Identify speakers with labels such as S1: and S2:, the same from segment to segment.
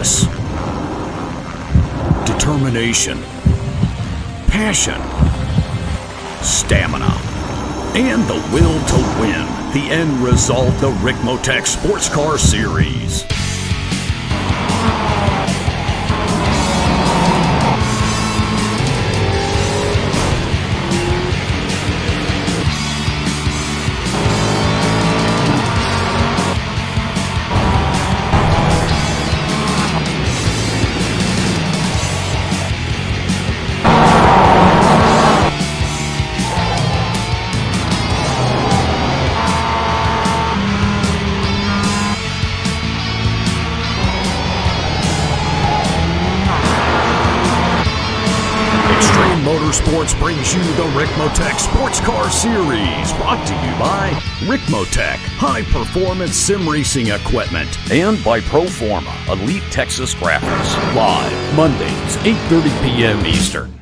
S1: focus, determination, passion, stamina, and the will to win. The end result, the Ricmotech Sports Car Series. Motorsports brings you the Ricmotech Sports Car Series, brought to you by Ricmotech, high-performance sim racing equipment, and by Proforma, Elite Texas Graphics, live Mondays, 8:30 p.m. Eastern.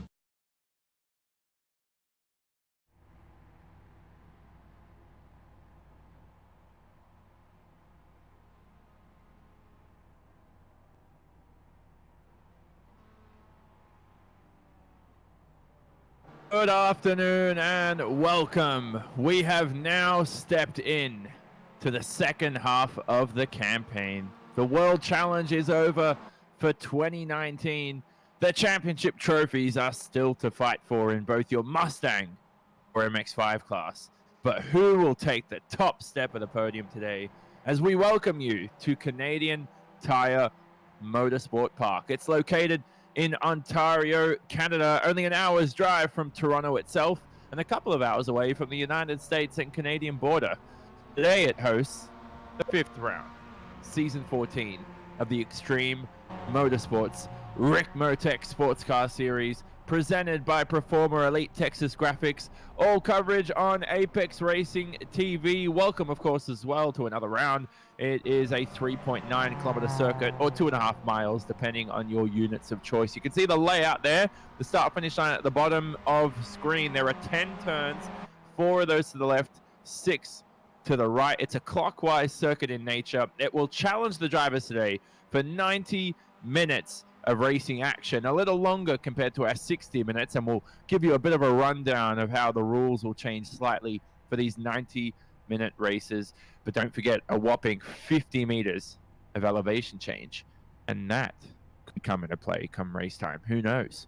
S2: Good afternoon and welcome. We have now stepped in to the second half of the campaign. The World Challenge is over for 2019. The championship trophies are still to fight for in both your Mustang or MX-5 class. But who will take the top step of the podium today as we welcome you to Canadian Tire Motorsport Park? It's located in Ontario, Canada, only an hour's drive from Toronto itself and a couple of hours away from the United States and Canadian border. Today it hosts the fifth round, season 14 of the Extreme Motorsports Ricmotech Sports Car Series, presented by Proforma Elite Texas Graphics. All coverage on Apex Racing TV. Welcome, of course, as well to another round. It is a 3.9 kilometer circuit, or 2.5 miles, depending on your units of choice. You can see the layout there. The start-finish line at the bottom of screen. There are 10 turns, 4 of those to the left, 6 to the right. It's a clockwise circuit in nature. It will challenge the drivers today for 90 minutes of racing action, a little longer compared to our 60 minutes, and we'll give you a bit of a rundown of how the rules will change slightly for these 90-minute races. But don't forget, a whopping 50 meters of elevation change, and that could come into play come race time. Who knows?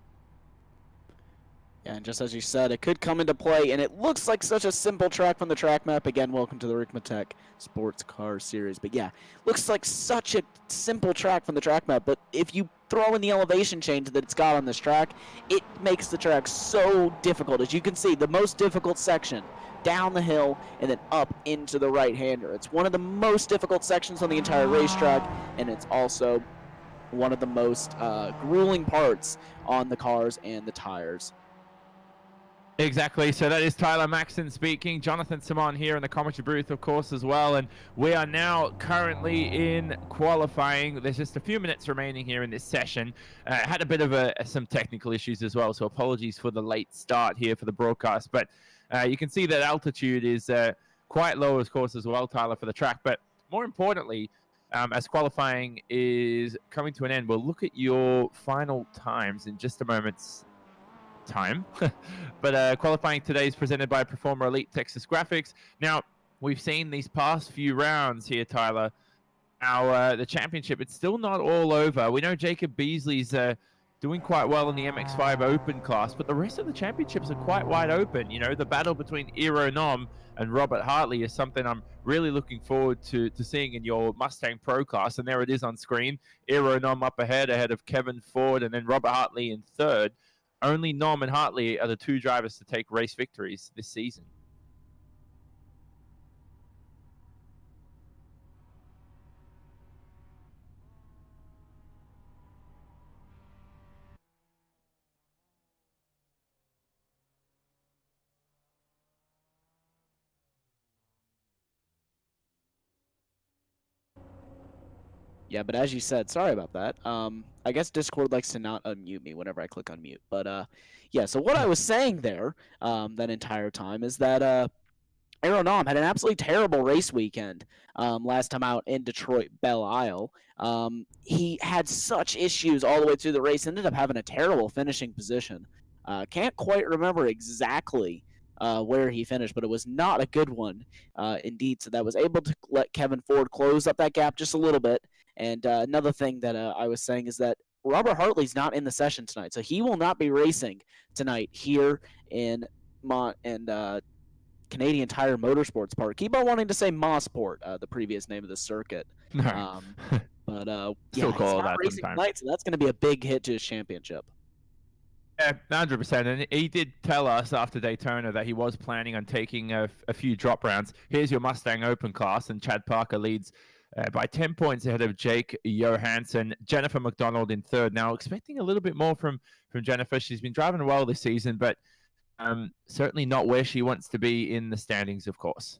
S3: Yeah, and just as you said, it could come into play, and it looks like such a simple track from the track map. Again, welcome to the Ricmotech Sports Car Series. But yeah, looks like such a simple track from the track map, but if you throw in the elevation change that it's got on this track, it makes the track so difficult. As you can see, the most difficult section, down the hill and then up into the right-hander. It's one of the most difficult sections on the entire racetrack, and it's also one of the most grueling parts on the cars and the tires.
S2: Exactly. So that is Tyler Maxson speaking. Jonathan Simon here in the commentary booth, of course, as well. And we are now currently in qualifying. There's just a few minutes remaining here in this session. Had a bit of some technical issues as well, so apologies for the late start here for the broadcast. But you can see that altitude is quite low, of course, as well, Tyler, for the track. But more importantly, as qualifying is coming to an end, we'll look at your final times in just a moment's time. But qualifying today is presented by Proforma Elite Texas Graphics. Now, we've seen these past few rounds here, Tyler. Now, the championship, it's still not all over. We know Jacob Beasley's doing quite well in the MX-5 Open class, but the rest of the championships are quite wide open. You know, the battle between Eero Nom and Robert Hartley is something I'm really looking forward to seeing in your Mustang Pro class. And there it is on screen. Eero Nom up ahead of Kevin Ford, and then Robert Hartley in third. Only Nom and Hartley are the two drivers to take race victories this season.
S3: Yeah, but as you said, sorry about that. I guess Discord likes to not unmute me whenever I click unmute. But yeah, so what I was saying there that entire time is that Aeronom had an absolutely terrible race weekend last time out in Detroit Belle Isle. He had such issues all the way through the race, ended up having a terrible finishing position. Can't quite remember exactly where he finished, but it was not a good one indeed. So that was able to let Kevin Ford close up that gap just a little bit. And another thing that I was saying is that Robert Hartley's not in the session tonight, so he will not be racing tonight here in Canadian Tire Motorsports Park. Keep on wanting to say Mosport, the previous name of the circuit.
S2: No.
S3: But
S2: Still
S3: yeah,
S2: call
S3: he's
S2: it
S3: not
S2: that
S3: racing
S2: sometimes.
S3: tonight, so that's going to be a big hit to his championship.
S2: Yeah, 100%. And he did tell us after Daytona that he was planning on taking a few drop rounds. Here's your Mustang Open class, and Chad Parker leads by 10 points ahead of Jake Johansson. Jennifer McDonald in third. Now, expecting a little bit more from Jennifer. She's been driving well this season, but certainly not where she wants to be in the standings, of course.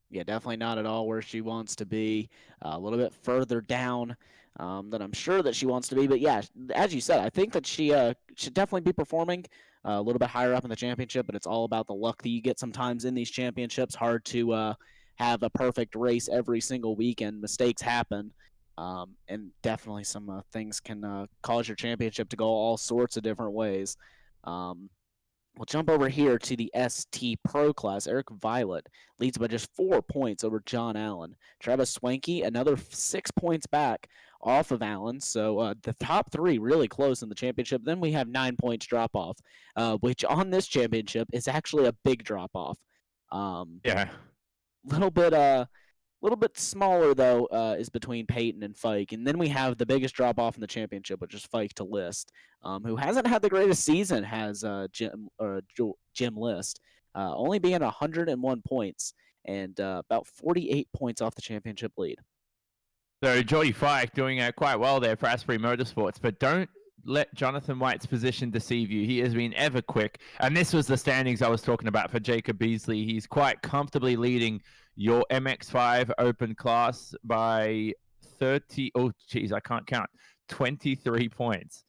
S3: Yeah, definitely not at all where she wants to be. A little bit further down than I'm sure that she wants to be. But yeah, as you said, I think that she should definitely be performing a little bit higher up in the championship. But it's all about the luck that you get sometimes in these championships. Hard to have a perfect race every single weekend. Mistakes happen. And definitely some things can cause your championship to go all sorts of different ways. We'll jump over here to the ST Pro class. Eric Violet leads by just 4 points over John Allen. Travis Swanky, another 6 points back off of Allen. So the top three really close in the championship. Then we have 9 points drop off, which on this championship is actually a big drop off.
S2: Yeah.
S3: Little bit smaller though is between Peyton and Fike, and then we have the biggest drop off in the championship, which is Fike to List, who hasn't had the greatest season. Has Jim List, only being 101 points and about 48 points off the championship lead.
S2: So Jody Fike doing quite well there for Asprey Motorsports, but don't let Jonathan White's position deceive you. He has been ever quick, and this was the standings I was talking about for Jacob Beasley. He's quite comfortably leading your MX5 Open class by 30. Oh, geez, I can't count. 23 points.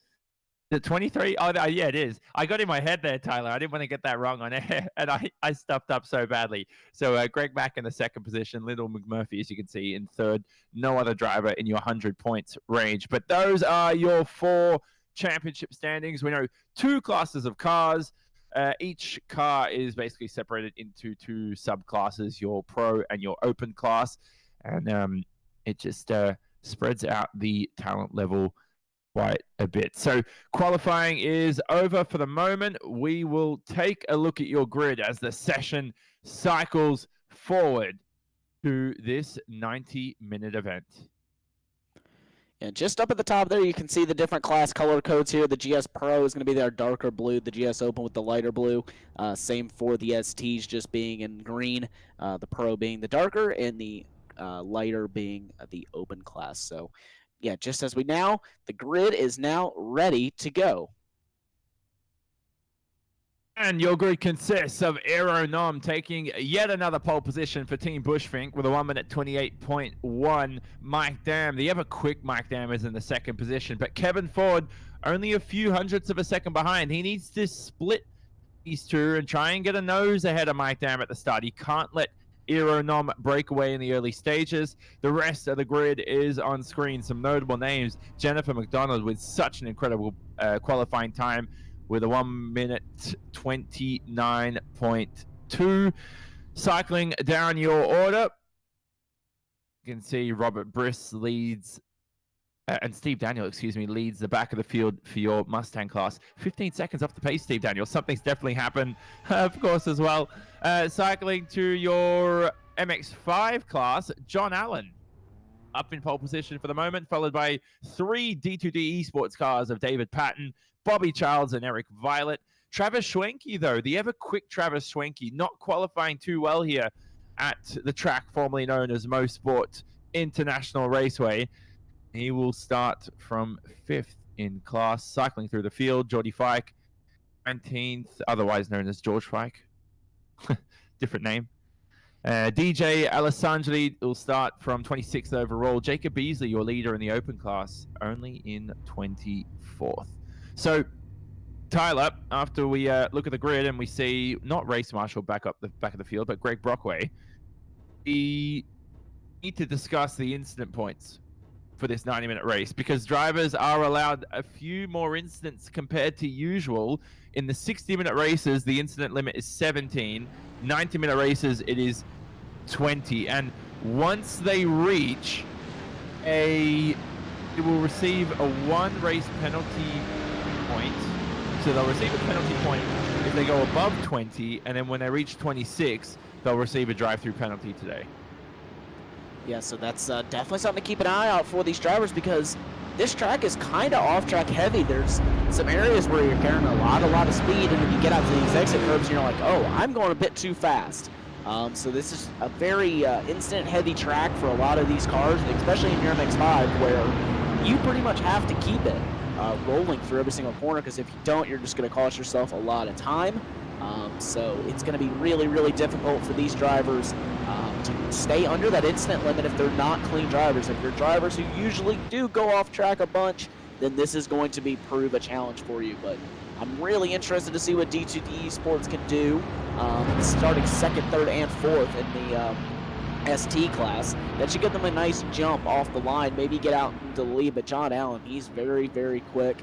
S2: The 23? Oh, yeah, it is. I got in my head there, Tyler. I didn't want to get that wrong on air, and I stuffed up so badly. So Greg Mack in the second position, Little McMurphy, as you can see, in third. No other driver in your 100 points range. But those are your 4 championship standings. We know 2 classes of cars. Each car is basically separated into 2 subclasses, your pro and your open class. And it just spreads out the talent level quite a bit. So qualifying is over for the moment. We will take a look at your grid as the session cycles forward to this 90-minute event.
S3: And just up at the top there, you can see the different class color codes here. The GS Pro is going to be our darker blue, the GS Open with the lighter blue. Same for the STs just being in green, the Pro being the darker, and the lighter being the Open class. So, yeah, just as the grid is now ready to go.
S2: And your grid consists of Aeronom taking yet another pole position for Team Bushfink with a 1 minute 28.1. Mike Dam, the ever quick Mike Dam, is in the second position, but Kevin Ford only a few hundredths of a second behind. He needs to split these two and try and get a nose ahead of Mike Dam at the start. He can't let Aeronom break away in the early stages. The rest of the grid is on screen. Some notable names: Jennifer McDonald with such an incredible qualifying time, with a 1 minute 29.2. Cycling down your order, you can see Robert Briss leads, and Steve Daniel, leads the back of the field for your Mustang class. 15 seconds off the pace, Steve Daniel. Something's definitely happened, of course, as well. Cycling to your MX5 class, John Allen up in pole position for the moment, followed by 3 D2D esports cars of David Patton, Bobby Charles, and Eric Violet. Travis Schwenke, though, the ever-quick Travis Schwenke, not qualifying too well here at the track formerly known as Motorsports International Raceway. He will start from 5th in class, cycling through the field. Jordy Fike, 19th, otherwise known as George Fike. Different name. DJ Alessandri will start from 26th overall. Jacob Beasley, your leader in the open class, only in 24th. So Tyler, after we look at the grid and we see not Race Marshall back of the field, but Greg Brockway, we need to discuss the incident points for this 90-minute race because drivers are allowed a few more incidents compared to usual. In the 60-minute races, the incident limit is 17. 90-minute races, it is 20. And once they reach they will receive a 1 race penalty point. So they'll receive a penalty point if they go above 20, and then when they reach 26, they'll receive a drive-through penalty today.
S3: Yeah, so that's definitely something to keep an eye out for these drivers because this track is kind of off-track heavy. There's some areas where you're carrying a lot of speed, and when you get out to these exit curbs, you're like, oh, I'm going a bit too fast. So this is a very incident-heavy track for a lot of these cars, especially in your MX-5, where you pretty much have to keep it rolling through every single corner because if you don't, you're just going to cost yourself a lot of time. So it's going to be really difficult for these drivers to stay under that incident limit if they're not clean drivers. If you're drivers who usually do go off track a bunch, then this is going to prove a challenge for you. But I'm really interested to see what D2D Sports can do, starting 2nd, 3rd, and 4th in the ST class. That should give them a nice jump off the line, maybe get out into the lead. But John Allen, he's very quick.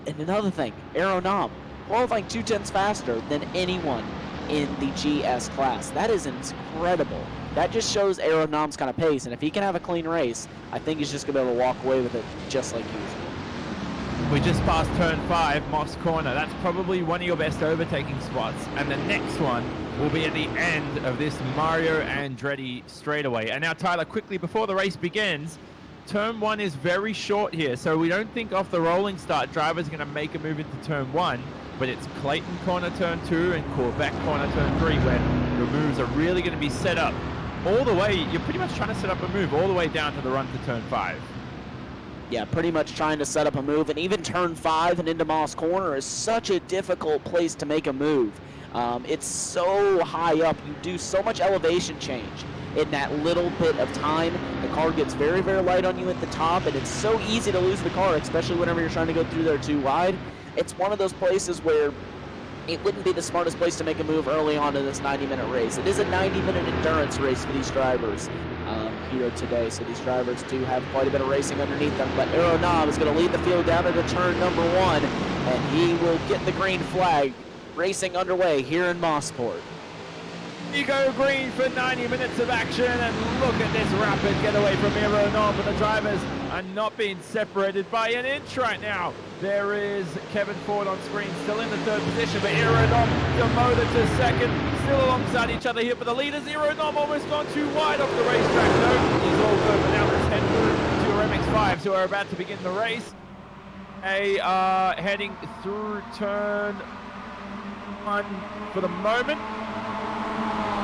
S3: And another thing, Aeronom, qualifying 2/10 faster than anyone in the GS class. That is incredible. That just shows Aeronom's kind of pace, and if he can have a clean race, I think he's just going to be able to walk away with it just like usual.
S2: We just passed turn 5, Moss Corner. That's probably one of your best overtaking spots, and the next one will be at the end of this Mario Andretti straightaway. And now, Tyler, quickly before the race begins, turn 1 is very short here, so we don't think off the rolling start drivers are going to make a move into turn 1, but it's Clayton Corner turn 2 and Quebec Corner turn 3 where the moves are really going to be set up all the way. You're pretty much trying to set up a move all the way down to the run to turn 5.
S3: Yeah, pretty much trying to set up a move, and even turn 5 and into Moss Corner is such a difficult place to make a move. It's so high up. You do so much elevation change in that little bit of time. The car gets very light on you at the top, and it's so easy to lose the car, especially whenever you're trying to go through there too wide. It's one of those places where it wouldn't be the smartest place to make a move early on in this 90-minute race. It is a 90-minute endurance race for these drivers here today, so these drivers do have quite a bit of racing underneath them. But Aeronom is going to lead the field down into turn number 1, and he will get the green flag. Racing underway here in Mossport.
S2: You go green for 90 minutes of action, and look at this rapid getaway from Aeronom, but the drivers are not being separated by an inch right now. There is Kevin Ford on screen, still in the 3rd position, but Aeronom demoted to 2nd, still alongside each other here for the leaders. Aeronom almost gone too wide off the racetrack. No, he's all good, but now let's head through to your MX-5s who are about to begin the race. They are heading through turn 1 for the moment.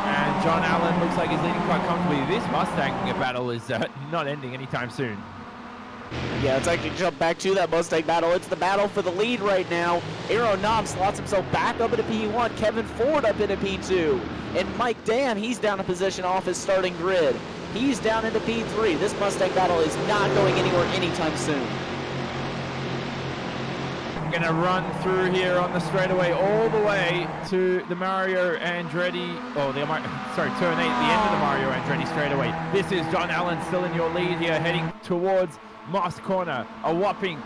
S2: And John Allen looks like he's leading quite comfortably. This Mustang battle is not ending anytime soon.
S3: Yeah, let's actually jump back to that Mustang battle. It's the battle for the lead right now. Aeronom slots himself back up into P1. Kevin Ford up into P2. And Mike Dan, he's down a position off his starting grid. He's down into P3. This Mustang battle is not going anywhere anytime soon.
S2: Going to run through here on the straightaway all the way to the Mario Andretti, turn 8, the end of the Mario Andretti straightaway. This is John Allen still in your lead here, heading towards Moss Corner. A whopping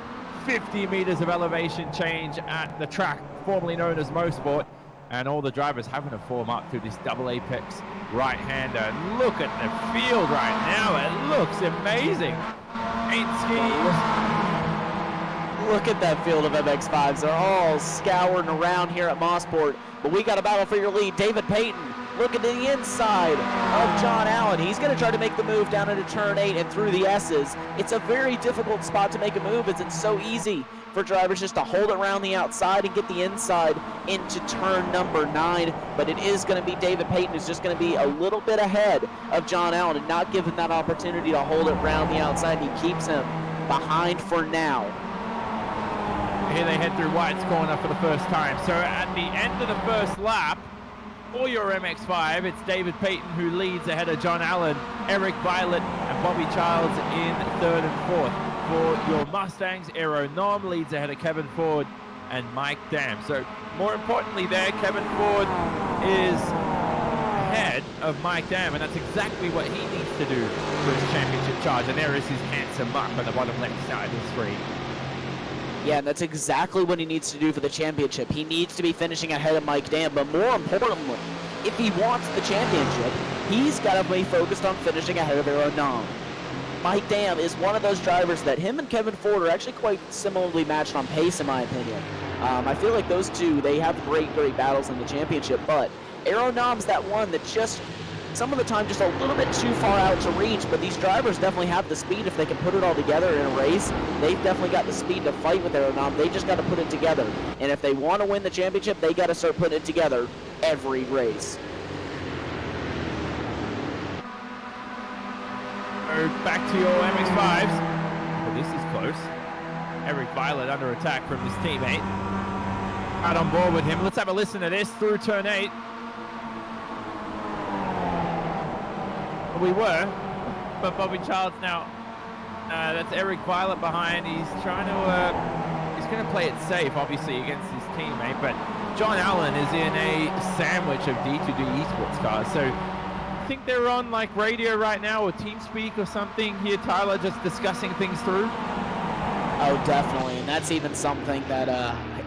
S2: 50 meters of elevation change at the track, formerly known as Motorsport, and all the drivers having to form up through this double apex right-hander. Look at the field right now, it looks amazing. 8 schemes.
S3: Look at that field of MX-5s. They're all scouring around here at Mossport. But we got a battle for your lead. David Payton looking to the inside of John Allen. He's going to try to make the move down into turn 8 and through the S's. It's a very difficult spot to make a move as it's so easy for drivers just to hold it around the outside and get the inside into turn number 9. But it is going to be David Payton who's just going to be a little bit ahead of John Allen and not give him that opportunity to hold it around the outside. He keeps him behind for now.
S2: Here they head through White's Corner for the first time. So at the end of the first lap, for your MX-5, it's David Payton who leads ahead of John Allen, Eric Violet, and Bobby Childs in 3rd and 4th. For your Mustangs, Aeronom leads ahead of Kevin Ford and Mike Dam. So more importantly there, Kevin Ford is ahead of Mike Dam, and that's exactly what he needs to do for his championship charge. And there is his handsome mark on the bottom left side of the screen.
S3: Yeah, and that's exactly what he needs to do for the championship. He needs to be finishing ahead of Mike Dam, but more importantly, if he wants the championship, he's got to be focused on finishing ahead of Aeronam. Mike Dam is one of those drivers that him and Kevin Ford are actually quite similarly matched on pace, in my opinion. I feel like those two, they have great battles in the championship, but Aeronam's that one that just, some of the time, just a little bit too far out to reach, but these drivers definitely have the speed if they can put it all together in a race. They've definitely got the speed to fight with Aeronam. They just got to put it together. And if they want to win the championship, they got to start putting it together every race.
S2: Back to your MX-5s. Well, this is close. Eric Violet under attack from his teammate. Out on board with him. Let's have a listen to this through turn 8. We were, but Bobby Childs now. That's Eric Violet behind. He's trying to. He's going to play it safe, obviously, against his teammate. But John Allen is in a sandwich of D2D esports cars. So I think they're on like radio right now or TeamSpeak or something here, Tyler, just discussing things through.
S3: Oh, definitely, and that's even something that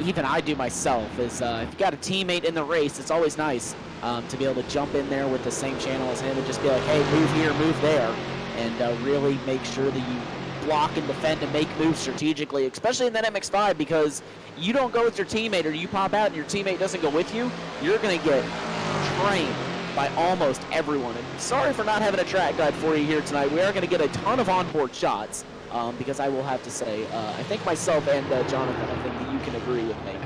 S3: even I do myself, is if you've got a teammate in the race, it's always nice to be able to jump in there with the same channel as him and just be like, hey, move here, move there, and really make sure that you block and defend and make moves strategically, especially in that MX-5, because you don't go with your teammate or you pop out and your teammate doesn't go with you, you're going to get trained by almost everyone. And sorry for not having a track guide for you here tonight. We are going to get a ton of onboard shots. Because I will have to say, I think myself and Jonathan, I think that you can agree with me.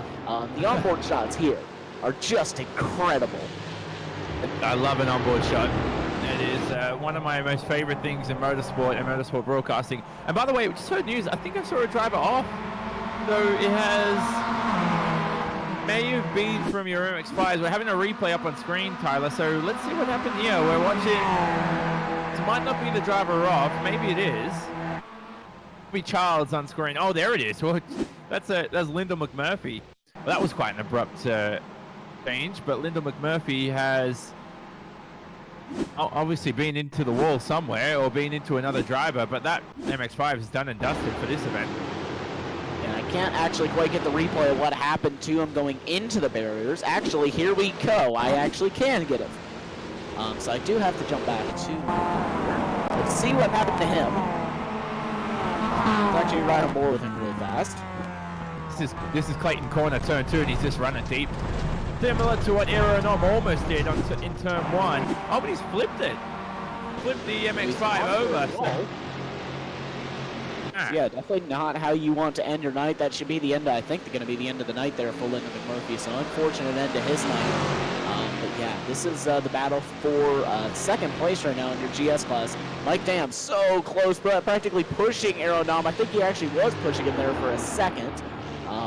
S3: The onboard shots here are just incredible.
S2: I love an onboard shot. It is one of my most favorite things in motorsport and motorsport broadcasting. And by the way, we just heard news. I think I saw a driver off. So it may have been from your MX-5s. We're having a replay up on screen, Tyler. So let's see what happened here. We're watching. It might not be the driver off. Maybe it is. Childs on screen. Oh, there it is. Well, that's Lyndall McMurphy. Well, that was quite an abrupt change, but Lyndall McMurphy has obviously been into the wall somewhere or been into another driver, but that MX-5 is done and dusted for this event.
S3: Yeah, I can't actually quite get the replay of what happened to him going into the barriers. Actually, here we go. I actually can get it. So I do have to jump back to... Let's see what happened to him. Let's actually ride on board with him really fast.
S2: This is Clayton Corner, turn 2, and he's just running deep. Similar to what Aeronam almost did in turn 1. Oh, but he's flipped it. Flipped the MX-5 over. So.
S3: Yeah, definitely not how you want to end your night. That should be the end. I think they're going to be the end of the night there for Lyndon McMurphy. So unfortunate end to his night. But yeah, this is the battle for second place right now in your GS class. Mike Dam so close, practically pushing Aeronam. I think he actually was pushing him there for a second.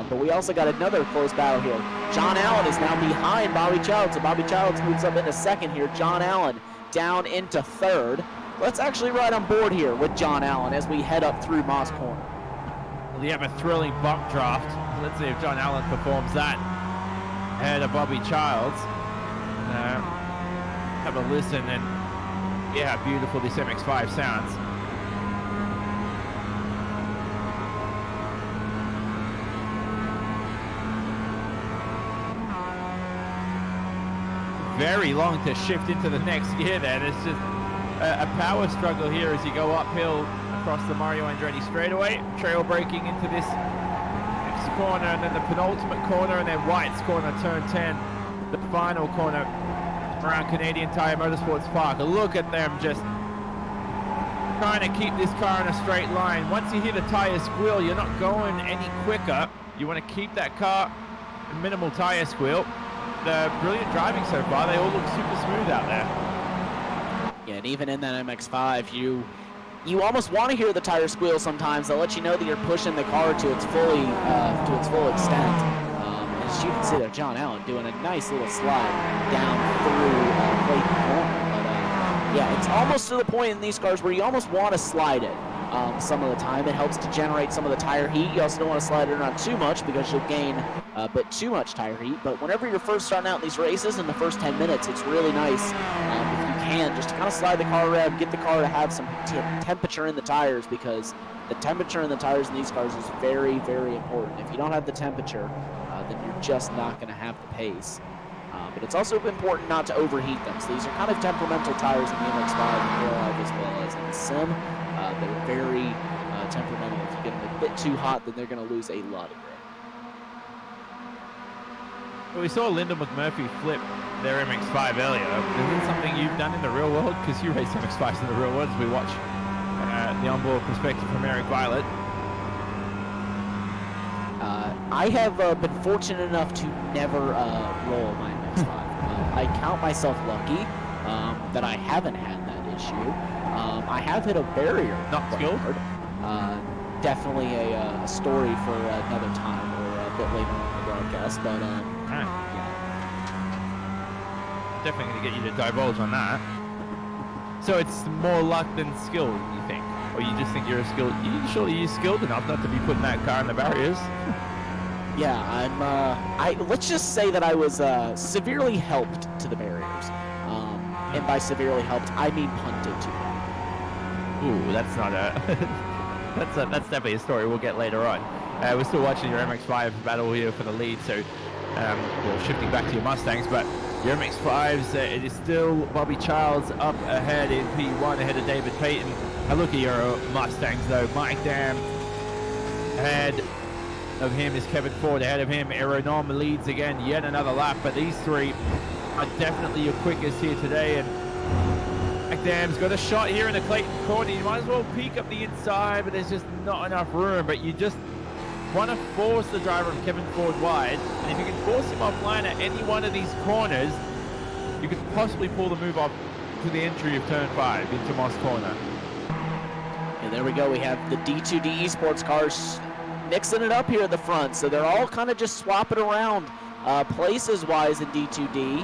S3: But we also got another close battle here. John Allen is now behind Bobby Childs. So Bobby Childs moves up into second here. John Allen down into third. Let's actually ride on board here with John Allen as we head up through Moss Corner.
S2: We have a thrilling bump draft. Let's see if John Allen performs that ahead of Bobby Childs. Have a listen and yeah, how beautiful this MX-5 sounds. Very long to shift into the next gear then. It's just a power struggle here as you go uphill across the Mario Andretti straightaway. Trail braking into this next corner and then the penultimate corner and then White's corner, turn 10. The final corner around Canadian Tire Motorsports Park. Look at them just trying to keep this car in a straight line. Once you hear the tire squeal, you're not going any quicker. You want to keep that car in minimal tire squeal. The brilliant driving so far. They all look super smooth out there.
S3: Yeah, and even in that MX-5, you almost want to hear the tire squeal sometimes. They'll let you know that you're pushing the car to its full extent. As you can see there, John Allen doing a nice little slide down through Clayton Corner. But yeah, it's almost to the point in these cars where you almost want to slide it. some of the time. It helps to generate some of the tire heat. You also don't want to slide it around too much because you'll gain a bit too much tire heat. But whenever you're first starting out in these races, in the first 10 minutes, it's really nice if you can just to kind of slide the car around, get the car to have some temperature in the tires, because the temperature in the tires in these cars is very, very important. If you don't have the temperature, then you're just not going to have the pace. But it's also important not to overheat them. So these are kind of temperamental tires in the MX-5 and real life as well as in the sim. They're very temperamental. If you get them a bit too hot, then they're going to lose a lot of grip.
S2: Well, we saw Linda McMurphy flip their MX-5 earlier. Is it something you've done in the real world? Because you race MX-5s in the real world as we watch the onboard perspective from Eric Violet.
S3: I have been fortunate enough to never roll my MX-5. I count myself lucky that I haven't had that issue. I have hit a barrier.
S2: Not skilled?
S3: Definitely a story for another time or a bit later in the broadcast. But yeah.
S2: Definitely going to get you to divulge on that. So it's more luck than skill, you think? Or you just think you're surely you're skilled enough not to be putting that car in the barriers?
S3: Yeah, let's just say that I was severely helped to the barriers. And by severely helped, I mean punted to them.
S2: Ooh, that's not that's definitely a story we'll get later on. We're still watching your MX-5 battle here for the lead, so well, shifting back to your Mustangs, but your MX-5s, it is still Bobby Childs up ahead in P1 ahead of David Payton. A look at your Mustangs though. Mike Dam ahead of him is Kevin Ford. Ahead of him, Aeronorm leads again, yet another lap. But these three are definitely your quickest here today. And Mike Dam's got a shot here in the Clayton corner. You might as well peek up the inside, but there's just not enough room. But you just want to force the driver of Kevin Ford wide. And if you can force him offline at any one of these corners, you could possibly pull the move off to the entry of turn 5 into Moss Corner.
S3: And there we go. We have the D2D Esports cars mixing it up here at the front. So they're all kind of just swapping around places-wise in D2D.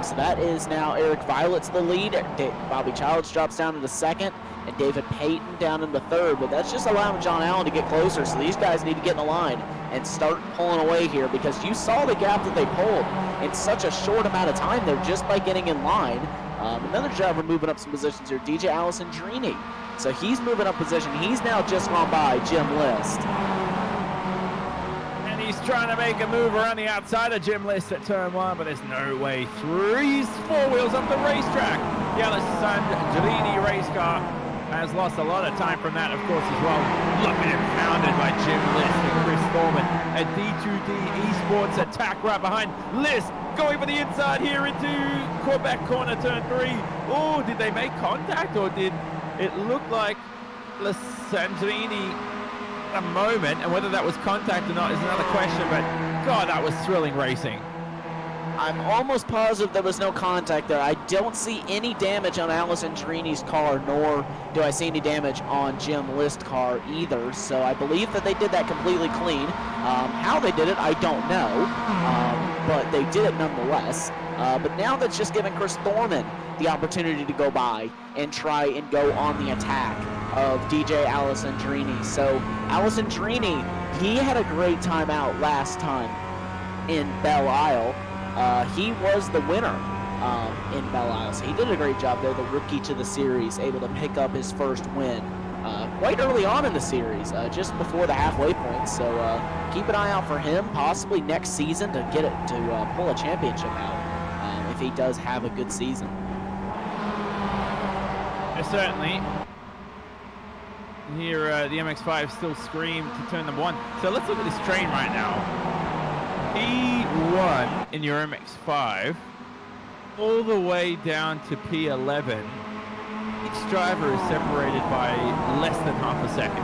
S3: So that is now Eric Violet's the lead. Bobby Childs drops down to the second, and David Payton down in the third. But that's just allowing John Allen to get closer. So these guys need to get in the line and start pulling away here, because you saw the gap that they pulled in such a short amount of time there just by getting in line. Another driver moving up some positions here, DJ Allison Drini. So he's moving up position. He's now just gone by Jim List.
S2: And he's trying to make a move around the outside of Jim List at turn 1, but there's no way through. He's 4 wheels up the racetrack. The Allison Drini race car has lost a lot of time from that, of course, as well. Look at him pounded by Jim List and Chris Foreman. A D2D Esports attack right behind List, going for the inside here into Quebec corner, turn 3. Oh, did they make contact, or did it look like Sandrini a moment? And whether that was contact or not is another question, but God, that was thrilling racing.
S3: I'm almost positive there was no contact there. I don't see any damage on Allison Drini's car, nor do I see any damage on Jim List's car either. So I believe that they did that completely clean. How they did it, I don't know, but they did it nonetheless. But now that's just giving Chris Thorman the opportunity to go by and try and go on the attack of DJ Allison Drini. So Allison Drini, he had a great time out last time in Belle Isle. He was the winner in Belle Isle, so he did a great job there, the rookie to the series, able to pick up his first win quite early on in the series, just before the halfway point. So keep an eye out for him, possibly next season, to get it to pull a championship out if he does have a good season.
S2: Certainly. Here, the MX-5 still scream to turn number 1. So let's look at this train right now. P1 in your MX-5, all the way down to P11. Each driver is separated by less than half a second.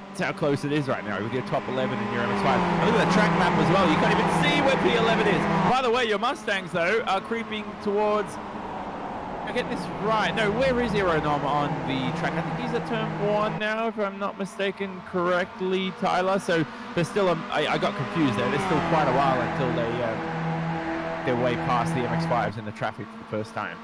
S2: That's how close it is right now with your top 11 in your MX-5. And look at the track map as well. You can't even see where P11 is. By the way, your Mustangs, though, are creeping towards... I get this right. No, where is Aeronorm on the track? I think he's at turn 1 now, if I'm not mistaken correctly, Tyler. So there's still I got confused there. There's still quite a while until they're way past the MX-5s in the traffic for the first time.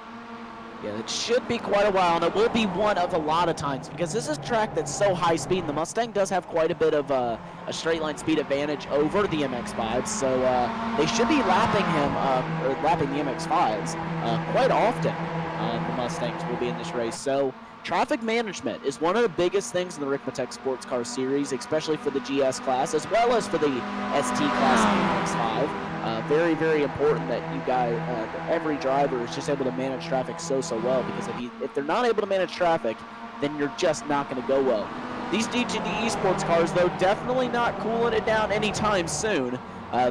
S3: Yeah, it should be quite a while, and it will be one of a lot of times because this is a track that's so high speed, and the Mustang does have quite a bit of a straight line speed advantage over the MX-5s, so they should be lapping him, or lapping the MX-5s quite often. The Mustangs will be in this race, so traffic management is one of the biggest things in the Ricmotech Sports Car Series, especially for the GS class, as well as for the ST class and the MX-5. Very, very important that you guys, that every driver is just able to manage traffic so well, because if they're not able to manage traffic, then you're just not going to go well. These DTD Esports cars, though, definitely not cooling it down anytime soon.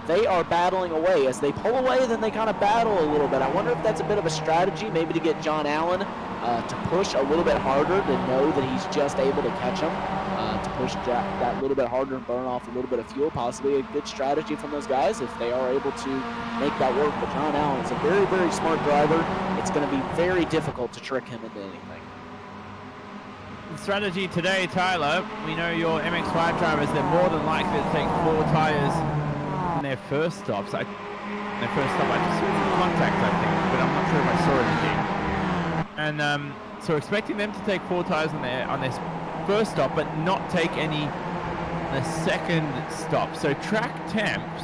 S3: They are battling away. As they pull away, then they kind of battle a little bit. I wonder if that's a bit of a strategy, maybe to get John Allen to push a little bit harder, to know that he's just able to catch him, to push that little bit harder and burn off a little bit of fuel. Possibly a good strategy from those guys if they are able to make that work. But John Allen is a very, very smart driver. It's going to be very difficult to trick him into anything.
S2: Strategy today, Tyler. We know your MX-5 drivers, they're more than likely to take 4 tires in their first stops. I just saw some contact, I think, but I'm not sure if I saw anything. And so expecting them to take 4 tires on their first stop, but not take any on the second stop. So track temps,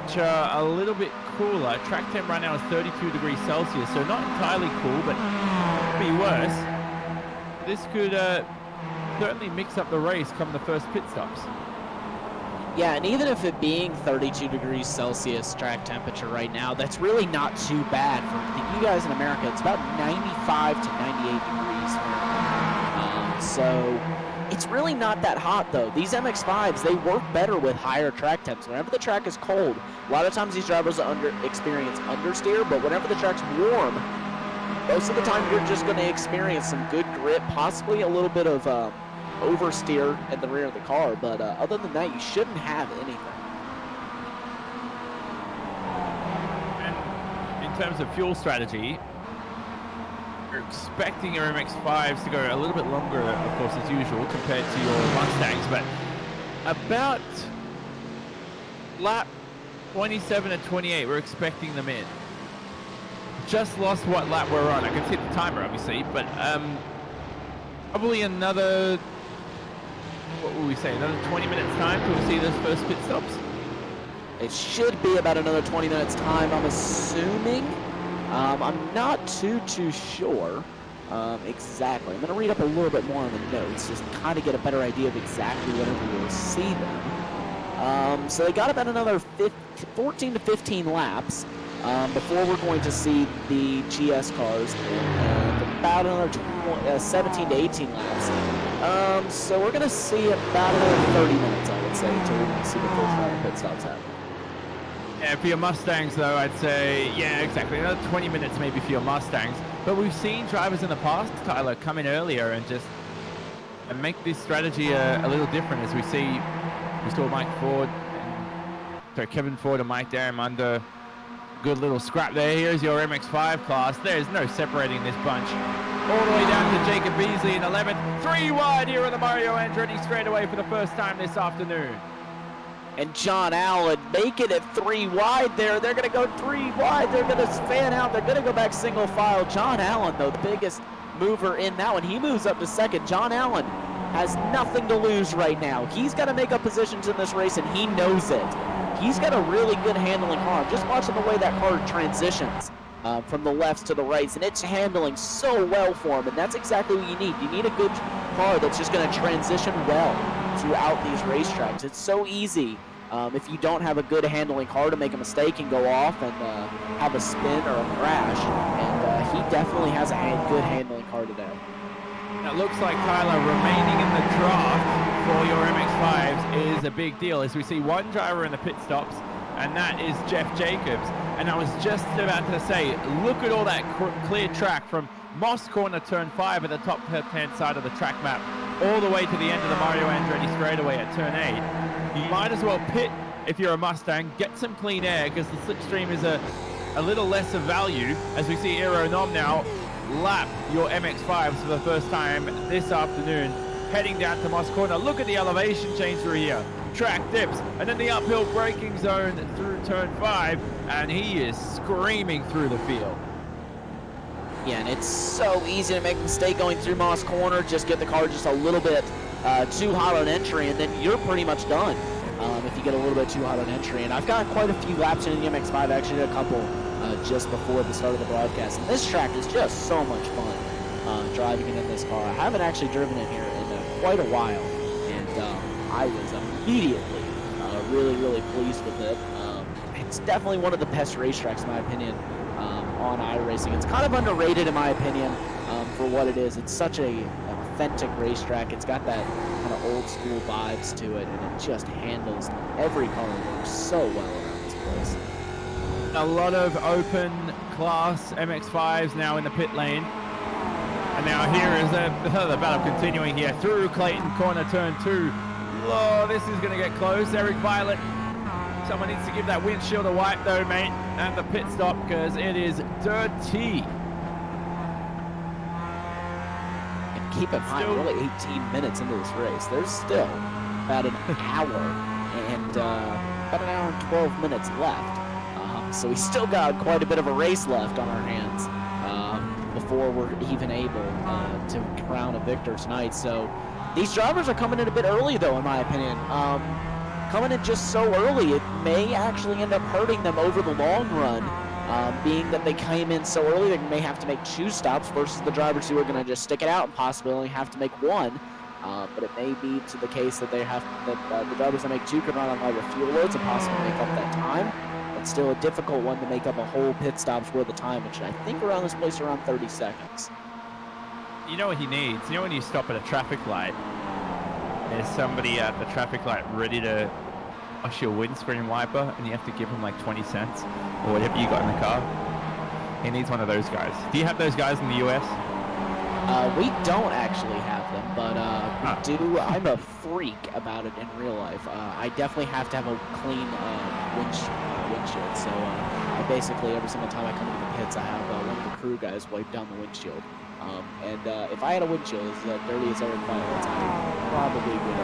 S2: which are a little bit cooler. Track temp right now is 32 degrees Celsius, so not entirely cool, but could be worse. This could certainly mix up the race come the first pit stops.
S3: Yeah, and even if it being 32 degrees Celsius track temperature right now, that's really not too bad. For you guys in America, it's about 95 to 98 degrees Fahrenheit. So it's really not that hot, though. These MX-5s, they work better with higher track temps. Whenever the track is cold, a lot of times these drivers experience understeer, but whenever the track's warm, most of the time you're just going to experience some good grip, possibly a little bit of oversteer at the rear of the car, but other than that, you shouldn't have anything.
S2: And in terms of fuel strategy, you're expecting your MX-5s to go a little bit longer, of course, as usual, compared to your Mustangs, but about lap 27 and 28, we're expecting them in. Just lost what lap we're on. I can see the timer, obviously, but probably another, what will we say, another 20 minutes time till we see those first pit stops?
S3: It should be about another 20 minutes time, I'm assuming. I'm not too sure exactly. I'm going to read up a little bit more on the notes, just kind of get a better idea of exactly whenever we'll see them. So they got about another 14 to 15 laps before we're going to see the GS cars, and about another 17 to 18 laps. So we're going to see about another 30 minutes, I would say, until we're going to see the first round of pit stops happen.
S2: Yeah, for your Mustangs, though, I'd say, yeah, exactly. Another 20 minutes maybe for your Mustangs. But we've seen drivers in the past, Tyler, come in earlier and just make this strategy a little different. As we saw Mike Ford, Kevin Ford and Mike Darrimunder. Good little scrap there. Here's your MX-5 class. There's no separating this bunch. All the way down to Jacob Beasley in 11th. 3 wide here on the Mario Andretti straightaway for the first time this afternoon.
S3: And John Allen making it 3 wide there. They're going to go 3 wide. They're going to fan out. They're going to go back single file. John Allen, though, the biggest mover in that one. He moves up to second. John Allen has nothing to lose right now. He's got to make up positions in this race, and he knows it. He's got a really good handling car. Just watching the way that car transitions from the lefts to the rights, and it's handling so well for him, and that's exactly what you need. You need a good car that's just going to transition well throughout these racetracks. It's so easy if you don't have a good handling car to make a mistake and go off and have a spin or a crash, and he definitely has a good handling car today.
S2: It looks like, Tyler, remaining in the draft for your MX-5s is a big deal, as we see one driver in the pit stops, and that is Jeff Jacobs. And I was just about to say, look at all that clear track from Moss Corner Turn 5 at the top left-hand side of the track map, all the way to the end of the Mario Andretti straightaway at Turn 8. You might as well pit if you're a Mustang, get some clean air, because the slipstream is a little less of value, as we see Aero Nom now lap your MX-5s for the first time this afternoon, heading down to Moss Corner. Look at the elevation change through here. Track dips, and then the uphill braking zone through Turn 5, and he is screaming through the field.
S3: Yeah, and it's so easy to make a mistake going through Moss Corner. Just get the car just a little bit too hot on entry, and then you're pretty much done if you get a little bit too hot on entry. And I've got quite a few laps in the MX-5, actually a couple just before the start of the broadcast. And this track is just so much fun driving it in this car. I haven't actually driven it here in quite a while, and I was immediately really, really pleased with it. It's definitely one of the best racetracks, in my opinion, on iRacing. It's kind of underrated, in my opinion, for what it is. It's such an authentic racetrack. It's got that kind of old school vibes to it, and it just handles every car works so well around this place.
S2: A lot of open class MX-5s now in the pit lane. And now here is the battle continuing here through Clayton corner turn 2. Oh, this is going to get close. Eric Violet. Someone needs to give that windshield a wipe though, mate, and the pit stop, because it is dirty.
S3: And keep in mind, we're only 18 minutes into this race. There's still about an hour and 12 minutes left. So we still got quite a bit of a race left on our hands before we're even able to crown a victor tonight. So these drivers are coming in a bit early, though, in my opinion. Coming in just so early, it may actually end up hurting them over the long run, being that they came in so early. They may have to make 2 stops versus the drivers who are going to just stick it out and possibly only have to make 1. But it may be to the case that they have the drivers that make 2 can run on lighter fuel loads and possibly make up that time. It's still a difficult one to make up a whole pit stop's worth of time, which I think around this place around 30 seconds.
S2: You know what he needs? You know when you stop at a traffic light, there's somebody at the traffic light ready to wash your windscreen wiper, and you have to give him like 20 cents or whatever you got in the car. He needs one of those guys. Do you have those guys in the US?
S3: We don't actually have them, but we do. I'm a freak about it in real life. I definitely have to have a clean windshield. So I basically, every single time I come into the pits, I have one of the crew guys wipe down the windshield. And if I had a windshield as dirty as Eric Violet's, I probably would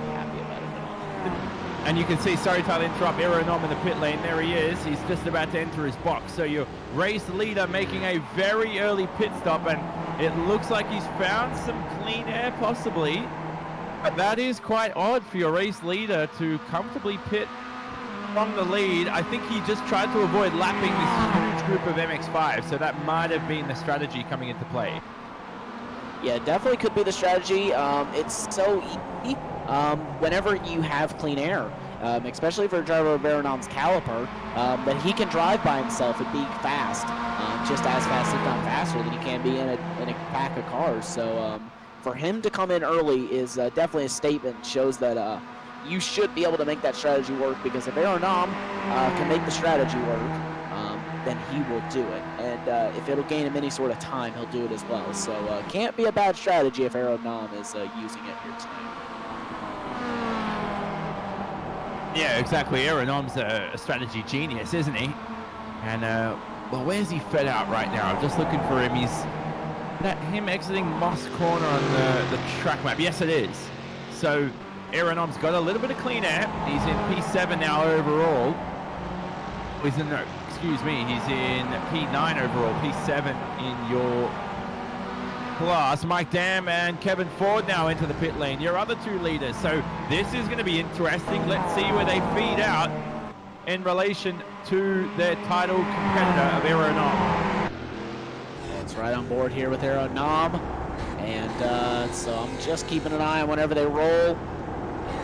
S3: be happy about it at all.
S2: And you can see, sorry to interrupt, Aeronom in the pit lane. There he is. He's just about to enter his box. So your race leader making a very early pit stop, and it looks like he's found some clean air possibly. But that is quite odd for your race leader to comfortably pit from the lead. I think he just tried to avoid lapping this huge group of MX-5, so that might have been the strategy coming into play.
S3: Yeah, definitely could be the strategy. It's so easy whenever you have clean air, especially for a driver of Aeronom's caliper, that he can drive by himself and be fast, just as fast, if not faster, than he can be in a pack of cars. So for him to come in early is definitely a statement, shows that you should be able to make that strategy work, because if Aeronom can make the strategy work, then he will do it. And if it'll gain him any sort of time, he'll do it as well. So can't be a bad strategy if Aeronom is using it here tonight.
S2: Yeah, exactly. Aeronom's a strategy genius, isn't he? And, well, where's he fed out right now? I'm just looking for him. He's him exiting Moss Corner on the track map. Yes, it is. So Aeronom's got a little bit of clean air. He's in P7 now overall. He's in, no, excuse me, he's in P9 overall, P7 in your class. Mike Dam and Kevin Ford now into the pit lane, your other 2 leaders. So this is going to be interesting. Let's see where they feed out in relation to their title competitor of Aeronom.
S3: That's right on board here with Aeronom. And so I'm just keeping an eye on whenever they roll.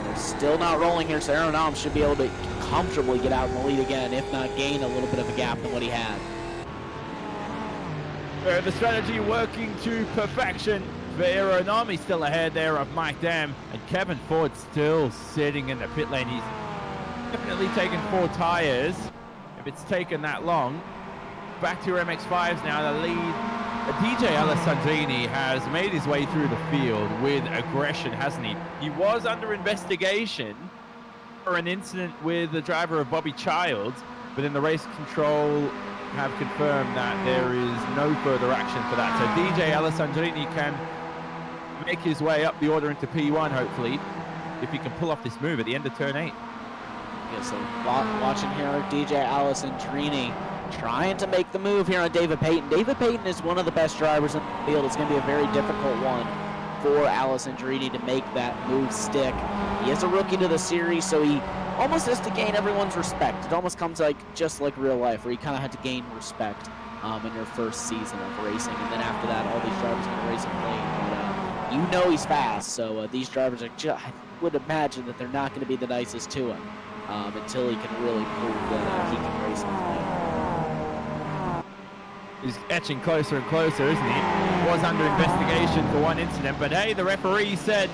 S3: They're still not rolling here, so Aeronom should be able to comfortably get out in the lead again, if not gain a little bit of a gap than what he had.
S2: The strategy working to perfection for Aeronom. He's still ahead there of Mike Dam, and Kevin Ford still sitting in the pit lane. He's definitely taken 4 tires, if it's taken that long. Back to your MX-5s now, the lead. DJ Alessandrini has made his way through the field with aggression, hasn't he? He was under investigation for an incident with the driver of Bobby Childs, but then the race control have confirmed that there is no further action for that. So DJ Alessandrini can make his way up the order into P1, hopefully, if he can pull off this move at the end of turn 8.
S3: Yeah, so watching here, DJ Alessandrini trying to make the move here on David Payton. David Payton is one of the best drivers in the field. It's going to be a very difficult one for Allison Drini to make that move stick. He is a rookie to the series, so he almost has to gain everyone's respect. It almost comes like just like real life, where you kind of had to gain respect in your first season of racing, and then after that, all these drivers are going to race him clean. But you know he's fast, so these drivers are I would imagine that they're not going to be the nicest to him until he can really prove that he can race him clean.
S2: He's etching closer and closer, isn't he? Was under investigation for one incident, but hey, the referee said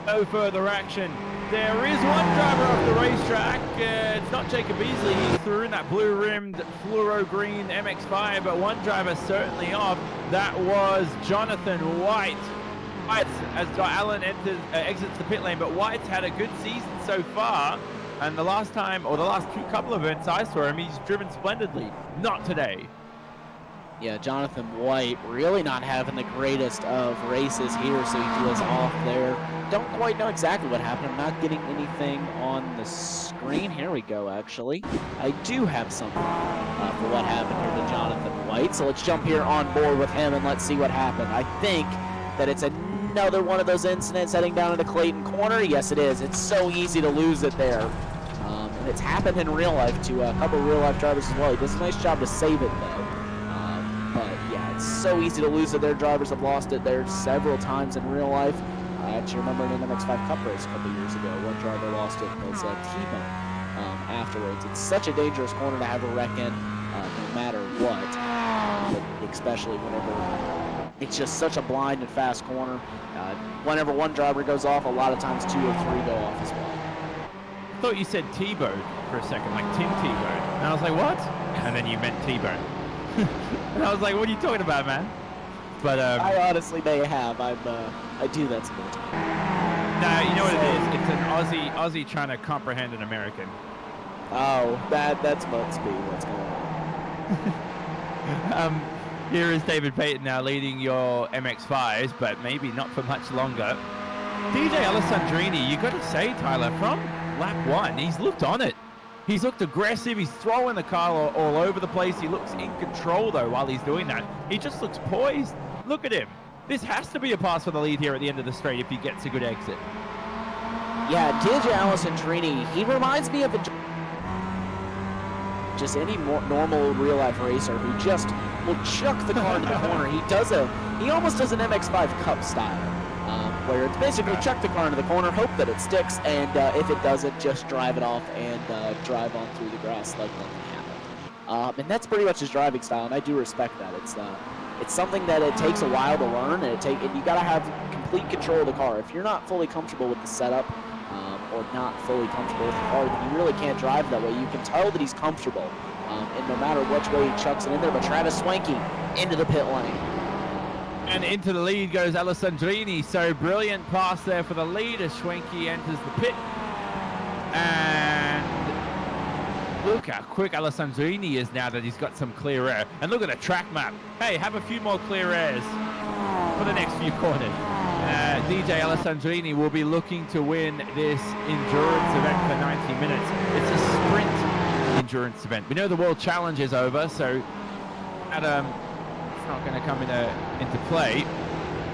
S2: no further action. There is one driver off the racetrack. It's not Jacob Beasley. He's through in that blue-rimmed fluoro green MX-5, but one driver certainly off. That was Jonathan White. White, as Allen exits the pit lane, but White's had a good season so far. And the last time, or the last couple of events I saw him, he's driven splendidly. Not today.
S3: Yeah, Jonathan White really not having the greatest of races here, so he was off there. Don't quite know exactly what happened. I'm not getting anything on the screen. Here we go, actually. I do have something for what happened here to Jonathan White, so let's jump here on board with him and let's see what happened. I think that it's another one of those incidents heading down into Clayton Corner. Yes, it is. It's so easy to lose it there. And it's happened in real life to a couple of real-life drivers as well. He does a nice job to save it, though. But yeah, it's so easy to lose it there. Drivers have lost it there several times in real life. I actually remember in an MX-5 Cup race a couple years ago, one driver lost it and was T-bone afterwards. It's such a dangerous corner to have a wreck in, no matter what, but especially whenever it's just such a blind and fast corner. Whenever one driver goes off, a lot of times 2 or 3 go off as well.
S2: I thought you said T-bone for a second, like Tim Tebow. And I was like, what? And then you meant T-bone. And I was like, what are you talking about, man? But
S3: I honestly may have. I do that sometimes.
S2: No, you know what it is? It's an Aussie trying to comprehend an American.
S3: Oh, that's must be what's going on.
S2: Here is David Payton now leading your MX-5s, but maybe not for much longer. DJ Alessandrini, you got to say, Tyler, from lap 1, he's looked on it. He's looked aggressive. He's throwing the car all over the place. He looks in control, though, while he's doing that. He just looks poised. Look at him. This has to be a pass for the lead here at the end of the straight if he gets a good exit.
S3: Yeah, DJ Alessandrini, he reminds me of just any normal real-life racer who just will chuck the car into the corner. He almost does an MX-5 Cup style. Where it's basically chuck the car into the corner, hope that it sticks, and if it doesn't, just drive it off and drive on through the grass like nothing happened. And that's pretty much his driving style, and I do respect that. It's something that it takes a while to learn, and you got to have complete control of the car. If you're not fully comfortable with the setup or not fully comfortable with the car, then you really can't drive that way. You can tell that he's comfortable, and no matter which way he chucks it in there. But Travis Swanky into the pit lane.
S2: And into the lead goes Alessandrini. So brilliant pass there for the lead as Schwenke enters the pit. And look how quick Alessandrini is now that he's got some clear air. And look at the track map. Hey, have a few more clear airs for the next few corners. DJ Alessandrini will be looking to win this endurance event for 90 minutes. It's a sprint endurance event. We know the World Challenge is over, so not going to come into play.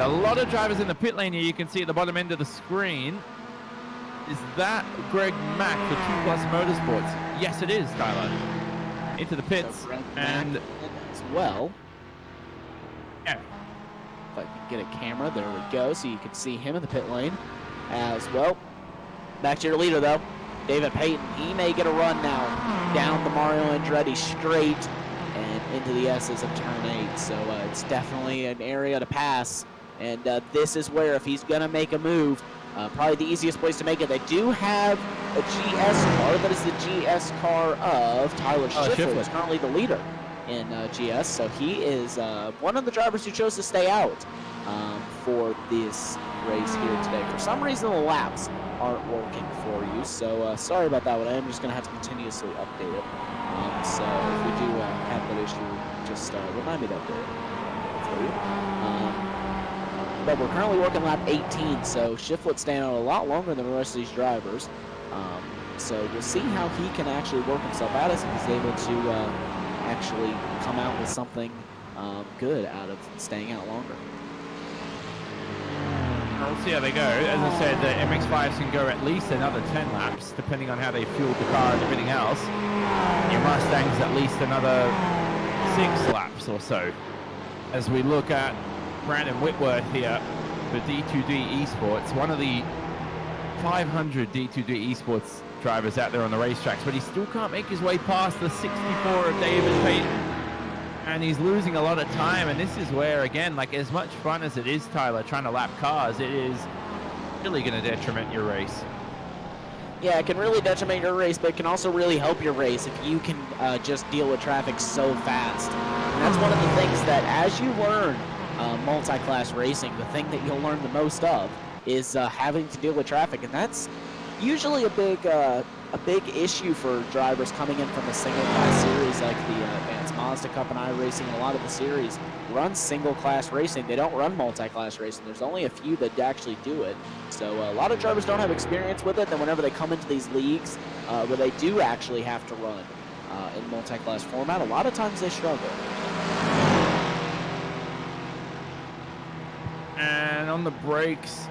S2: A lot of drivers in the pit lane here. You can see at the bottom end of the screen. Is that Greg Mack for 2+ Motorsports? Yes, it is, Tyler. Into the pits
S3: So Greg
S2: and
S3: Mack as well.
S2: yeah.
S3: If I can get a camera, there we go, so you can see him in the pit lane as well. Back to your leader though, David Payton. He may get a run now down the Mario Andretti straight and into the S's of turn 8. So it's definitely an area to pass. And this is where, if he's going to make a move, probably the easiest place to make it. They do have a GS car. That is the GS car of Tyler Schiffer, who's currently the leader in GS. So he is one of the drivers who chose to stay out for this race here today. For some reason, the laps aren't working for you. So sorry about that one. I am just going to have to continuously update it. So if we do have that issue, just remind me to update it for you. But we're currently working lap 18, so Shiflett's staying out a lot longer than the rest of these drivers. So we'll see how he can actually work himself out as if he's able to actually come out with something good out of staying out longer.
S2: We'll see how they go. As I said, the MX-5s can go at least another 10 laps, depending on how they fuel the car and everything else. Your Mustang's at least another 6 laps or so. As we look at Brandon Whitworth here for D2D Esports, one of the 500 D2D Esports drivers out there on the racetracks, but he still can't make his way past the 64 of David Payton. And he's losing a lot of time, and this is where, again, like, as much fun as it is, Tyler, trying to lap cars, it is really going to detriment your race.
S3: Yeah, it can really detriment your race, but it can also really help your race if you can just deal with traffic so fast. And that's one of the things that, as you learn multi-class racing, the thing that you'll learn the most of is having to deal with traffic, and that's usually a big issue for drivers coming in from the single-class series like the Advanced Mazda Cup and iRacing. A lot of the series run single-class racing. They don't run multi-class racing. There's only a few that actually do it. So a lot of drivers don't have experience with it. Then whenever they come into these leagues where they do actually have to run in multi-class format, a lot of times they struggle.
S2: And on the brakes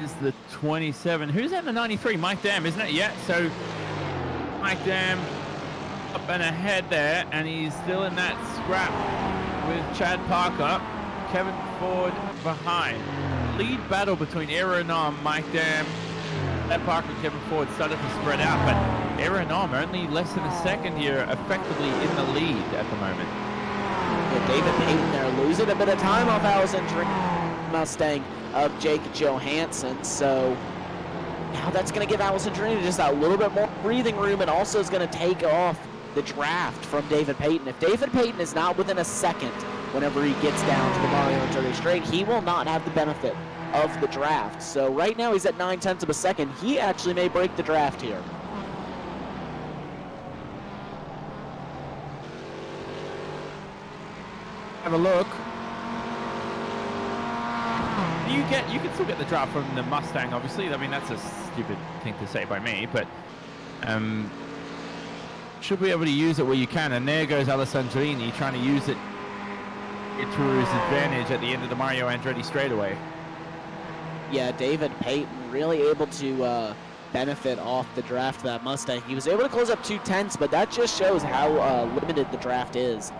S2: is the 27. Who's in the 93? Mike Dam, isn't it? Yeah, so Mike Dam up and ahead there, and he's still in that scrap with Chad Parker. Kevin Ford behind. Lead battle between Aeronom, Mike Dam, Chad Parker, Kevin Ford started to spread out, but Aeronom only less than a second here, effectively in the lead at the moment.
S3: Yeah, David Payton there losing a bit of time off Allison Mustang of Jake Johansson, so now that's going to give Allison Trini just a little bit more breathing room, and also is going to take off the draft from David Payton. If David Payton is not within a second whenever he gets down to the Mario Andretti straight, he will not have the benefit of the draft. So right now he's at 9/10 of a second. He actually may break the draft here.
S2: Have a look. You can still get the draft from the Mustang, obviously. I mean, that's a stupid thing to say by me, but should be able to use it where you can. And there goes Alessandrini trying to use it to his advantage at the end of the Mario Andretti straightaway.
S3: Yeah, David Payton really able to benefit off the draft of that Mustang. He was able to close up 2/10, but that just shows how limited the draft is.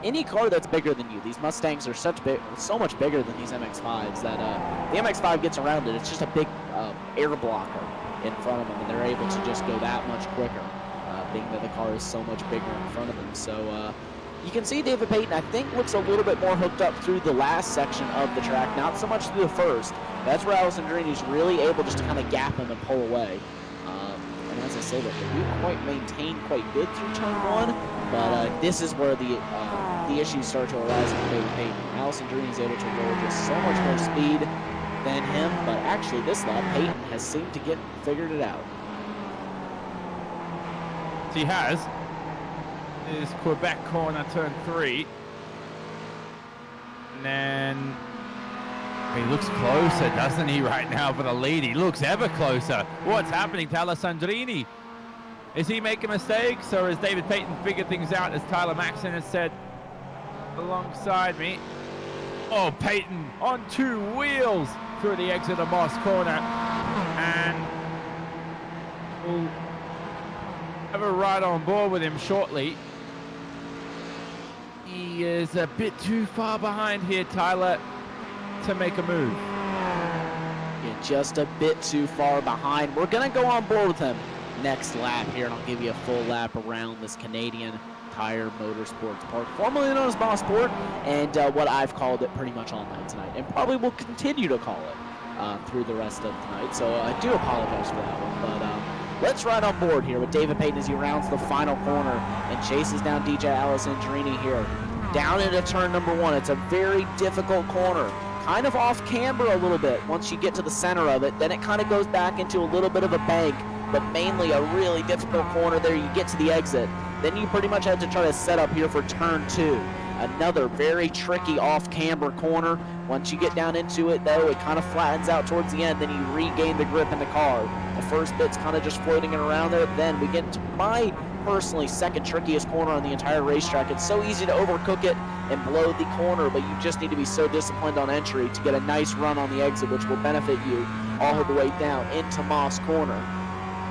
S3: Any car that's bigger than you, these Mustangs are so much bigger than these MX-5s that the MX-5 gets around it. It's just a big air blocker in front of them, and they're able to just go that much quicker, being that the car is so much bigger in front of them. So you can see David Payton, I think, looks a little bit more hooked up through the last section of the track, not so much through the first. That's where Alessandrini's really able just to kind of gap him and pull away. And as I say, that they do quite maintain quite good through turn one, but this is where the issues start to arise with David Payton. Alessandrini's able to roll just so much more speed than him, but actually this lap, Payton has seemed to get figured it out.
S2: He has. Is Quebec corner, turn 3. And then he looks closer, doesn't he, right now for the lead? He looks ever closer. What's happening to Alessandrini? Is he making mistakes, or has David Payton figured things out, as Tyler Maxson has said alongside me? Oh, Payton on 2 wheels through the exit of Moss corner. And we'll have a ride on board with him shortly. He is a bit too far behind here, Tyler, to make a move.
S3: Yeah, just a bit too far behind. We're going to go on board with him next lap here, and I'll give you a full lap around this Canadian Tire Motorsports Park, formerly known as Motorsport, and what I've called it pretty much all night tonight, and probably will continue to call it through the rest of tonight. So I do apologize for that one, but let's ride on board here with David Payton as he rounds the final corner and chases down DJ Alessandrini here. Down into turn number 1. It's a very difficult corner. Kind of off camber a little bit once you get to the center of it. Then it kind of goes back into a little bit of a bank, but mainly a really difficult corner there. You get to the exit. Then you pretty much have to try to set up here for turn 2. Another very tricky off camber corner. Once you get down into it, though, it kind of flattens out towards the end. Then you regain the grip in the car. The first bit's kind of just floating it around there. Then we get to my personally, second trickiest corner on the entire racetrack. It's so easy to overcook it and blow the corner, but you just need to be so disciplined on entry to get a nice run on the exit, which will benefit you all the way down into Moss Corner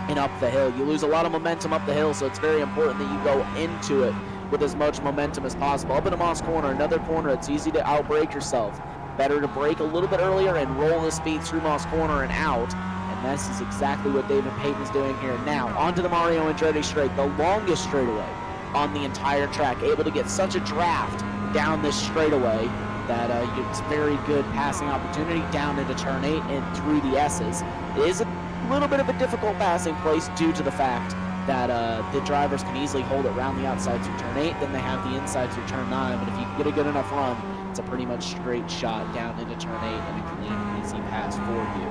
S3: and up the hill. You lose a lot of momentum up the hill, so it's very important that you go into it with as much momentum as possible. Up into Moss Corner, another corner, it's easy to outbrake yourself. Better to brake a little bit earlier and roll the speed through Moss Corner and out. And this is exactly what David Payton is doing here. Now, onto the Mario Andretti straight, the longest straightaway on the entire track. Able to get such a draft down this straightaway that it's very good passing opportunity down into turn 8 and through the S's. It is a little bit of a difficult passing place due to the fact that the drivers can easily hold it around the outside through turn 8, then they have the inside through turn 9, but if you can get a good enough run, it's a pretty much straight shot down into turn 8 and a clean, easy pass for you.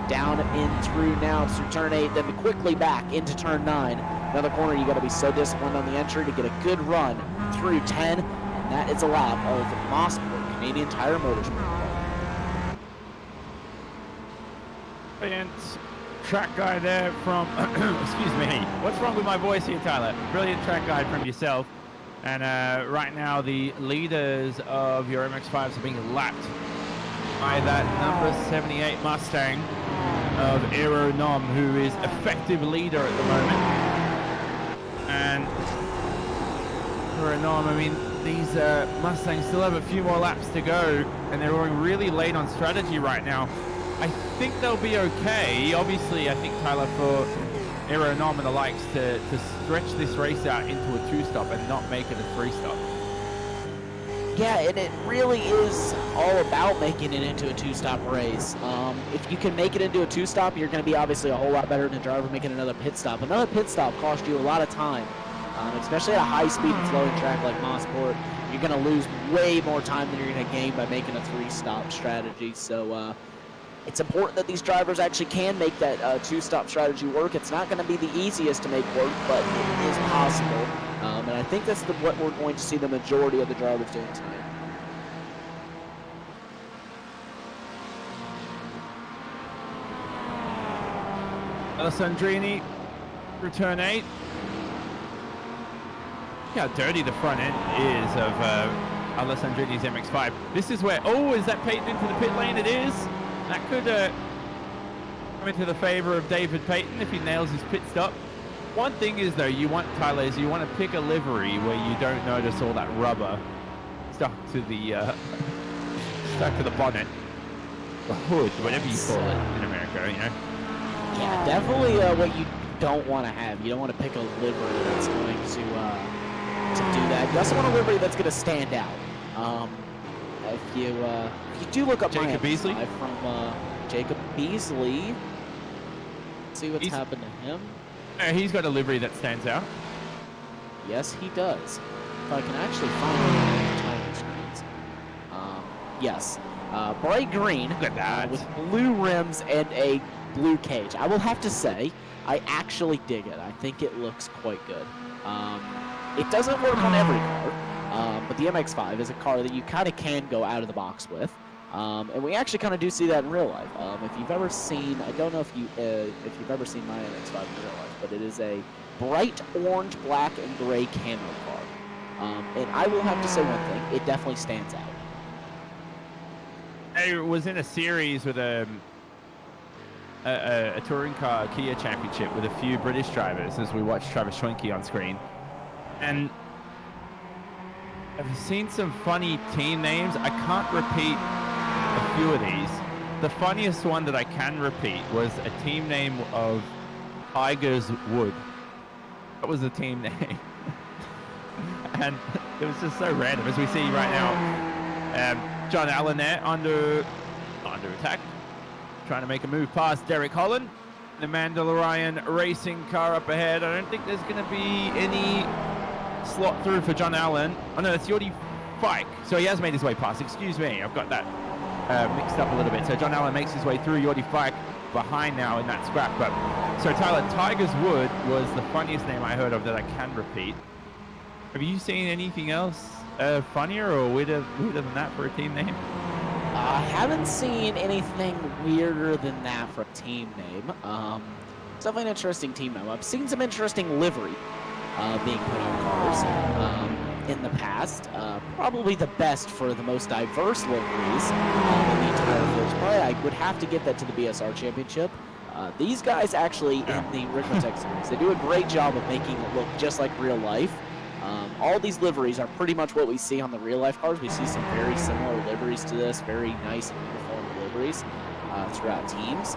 S3: Down in through now through turn 8, then quickly back into turn 9. Another corner, you got to be so disciplined on the entry to get a good run through 10, and that is a lap of Mosport, Canadian Tire Motorsports.
S2: Brilliant track guide there from, excuse me, what's wrong with my voice here, Tyler? Brilliant track guide from yourself. And right now the leaders of your MX-5s are being lapped by that number 78 Mustang of Aero Nom, who is effective leader at the moment. And Aero Nom, I mean, these Mustangs still have a few more laps to go, and they're going really late on strategy right now. I think they'll be okay. Obviously, I think, Tyler, for Aero Nom and the likes to stretch this race out into a two-stop and not make it a three-stop.
S3: Yeah, and it really is all about making it into a two-stop race. If you can make it into a two-stop, you're going to be obviously a whole lot better than a driver making another pit stop. Another pit stop costs you a lot of time, especially at a high-speed and flowing track like Mosport. You're going to lose way more time than you're going to gain by making a three-stop strategy. So it's important that these drivers actually can make that two-stop strategy work. It's not going to be the easiest to make work, but it is possible. And I think that's what we're going to see the majority of the drivers doing tonight.
S2: Alessandrini, return 8. Look how dirty the front end is of Alessandrini's MX-5. This is where, oh, is that Payton into the pit lane? It is. That could come into the favor of David Payton if he nails his pit stop. One thing is, though, you want, Tyler, is you want to pick a livery where you don't notice all that rubber stuck to the bonnet, the hood, whatever you call it in America, you know.
S3: Yeah, definitely what you don't want to have. You don't want to pick a livery that's going to do that. You also want a livery that's going to stand out. If you do look up
S2: Jacob Beasley
S3: from Jacob Beasley, see what's happened to him.
S2: He's got a livery that stands out.
S3: Yes, he does. If I can actually find the timing screens. Yes, bright green.
S2: Look at that.
S3: With blue rims and a blue cage. I will have to say, I actually dig it. I think it looks quite good. It doesn't work on every car, but the MX-5 is a car that you kind of can go out of the box with. And we actually kind of do see that in real life. If you've ever seen, I don't know if you've ever seen my MX-5 in real life, but it is a bright orange, black, and gray camo car. And I will have to say one thing, it definitely stands out.
S2: I was in a series with a touring car Kia championship with a few British drivers as we watched Travis Schwenke on screen. And I've seen some funny team names. I can't repeat a few of these. The funniest one that I can repeat was a team name of Tigers Wood. That was the team name. And it was just so random. As we see right now, John Allen there under attack, trying to make a move past Derek Holland. The Mandalorian racing car up ahead. I don't think there's going to be any slot through for John Allen. Oh no, it's Jordi Fike. So he has made his way past. Excuse me, I've got that mixed up a little bit. So John Allen makes his way through. Jordi Fike behind now in that scrap. But so Tyler, Tigers Wood was the funniest name I heard of that I can repeat. Have you seen anything else funnier or weirder than that for a team name?
S3: I haven't seen anything weirder than that for a team name. It's definitely an interesting team name. I've seen some interesting livery being put on cars in the past. Probably the best for the most diverse liveries in the entire field. Probably I would have to give that to the BSR Championship. These guys actually in the Ricmotech series, they do a great job of making it look just like real life. All these liveries are pretty much what we see on the real life cars. We see some very similar liveries to this, very nice and uniform liveries throughout teams.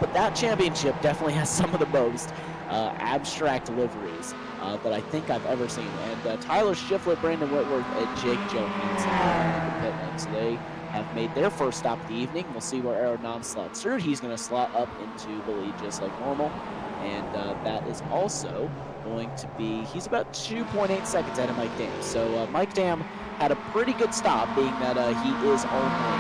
S3: But that championship definitely has some of the most abstract liveries that I think I've ever seen. And Tyler Shiflett, Brandon Whitworth, and Jake Johansson are in the pit lane. So they have made their first stop of the evening. We'll see where Aeronom slots through. He's going to slot up into the lead just like normal. And that is also going to be, he's about 2.8 seconds ahead of Mike Dam. So Mike Dam had a pretty good stop, being that he is only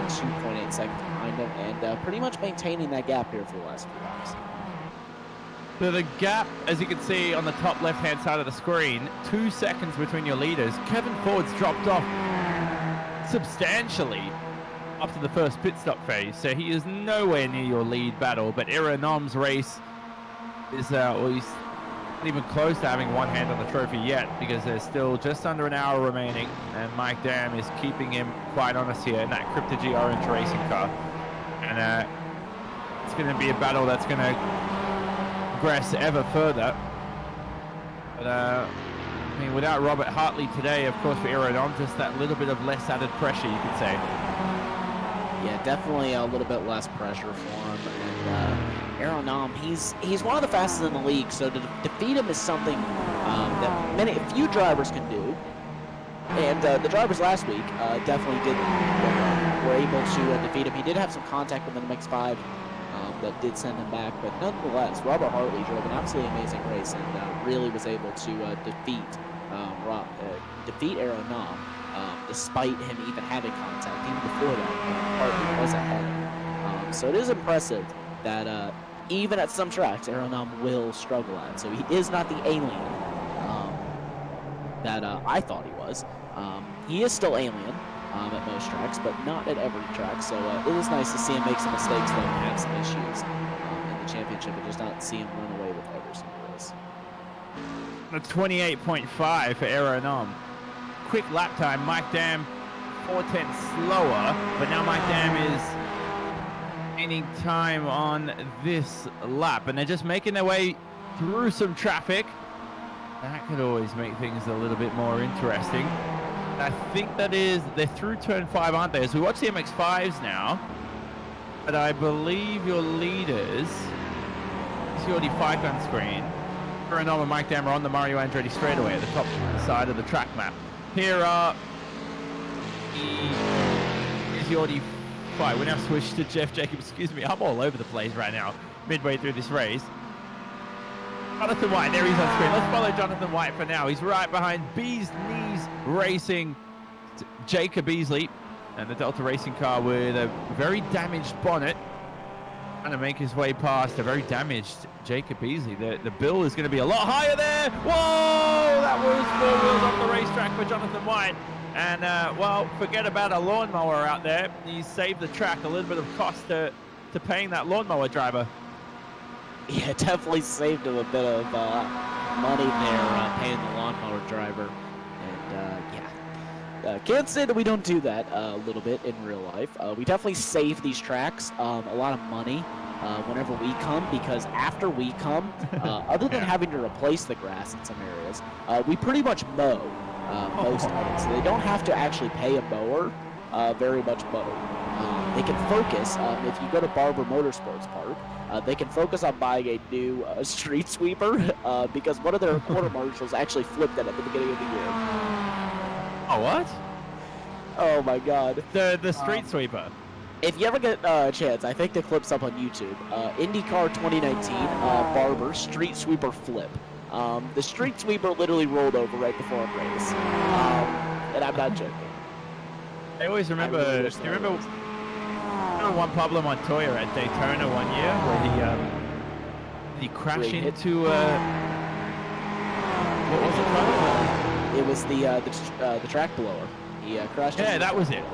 S3: 2.8 seconds behind him, and pretty much maintaining that gap here for the last few laps.
S2: So the gap, as you can see on the top left-hand side of the screen, 2 seconds between your leaders. Kevin Ford's dropped off substantially after the first pit stop phase, so he is nowhere near your lead battle. But Aeronom's race is, well, he's not even close to having one hand on the trophy yet, because there's still just under an hour remaining, and Mike Dam is keeping him quite honest here in that Crypto G orange racing car. And it's going to be a battle that's going to progress ever further. But I mean, without Robert Hartley today, of course, for Aeronom, just that little bit of less added pressure, you could say.
S3: Yeah, definitely a little bit less pressure for him. And Aeronom, he's one of the fastest in the league, so to defeat him is something that few drivers can do. And the drivers last week definitely were able to defeat him. He did have some contact with the MX-5 that did send him back, but nonetheless, Robert Hartley drove an absolutely amazing race and really was able to defeat Aeronom, despite him even having contact. Even before that, Hartley was ahead. So it is impressive that even at some tracks, Aeronom will struggle at. So he is not the alien that I thought he was. He is still alien at most tracks, but not at every track. So it is nice to see him make some mistakes though and have some issues in the championship, and just not see him run away with every single race.
S2: A 28.5 for Aeronom. Quick lap time. Mike Dam 4/10 slower, but now Mike Dam is gaining time on this lap, and they're just making their way through some traffic. That could always make things a little bit more interesting. I think that is, they're through turn 5, aren't they? As we watch the MX-5s now, but I believe your leaders, see already 5 on screen. Aeronom and Mike Dam are on the Mario Andretti straightaway at the top side of the track map. Here are the already 5. We're now switched to Jeff Jacobs. Excuse me, I'm all over the place right now, midway through this race. Jonathan White, there he's on screen. Let's follow Jonathan White for now. He's right behind Bees Knees Racing, Jacob Beasley, and the Delta Racing car with a very damaged bonnet, trying to make his way past a very damaged Jacob Beasley. The bill is going to be a lot higher there. Whoa! That was 4 wheels off the racetrack for Jonathan White. And, well, forget about a lawnmower out there. He saved the track a little bit of cost to paying that lawnmower driver.
S3: Yeah, definitely saved him a bit of money there, paying the lawnmower driver. And can't say that we don't do that a little bit in real life. We definitely save these tracks a lot of money whenever we come, because after we come, other than having to replace the grass in some areas, we pretty much mow most of it. So they don't have to actually pay a mower very much mow. They can focus, if you go to Barber Motorsports Park, they can focus on buying a new street sweeper because one of their quarter marshals actually flipped it at the beginning of the year.
S2: Oh, what?
S3: Oh my god.
S2: The street sweeper.
S3: If you ever get a chance, I think the clip's up on YouTube. IndyCar 2019 Barber street sweeper flip. The street sweeper literally rolled over right before a race. And I'm not joking.
S2: I always remember, do you remember one Pablo Montoya at Daytona one year where he crashed into what was it called?
S3: It was the track blower. He crashed.
S2: Yeah, that was it.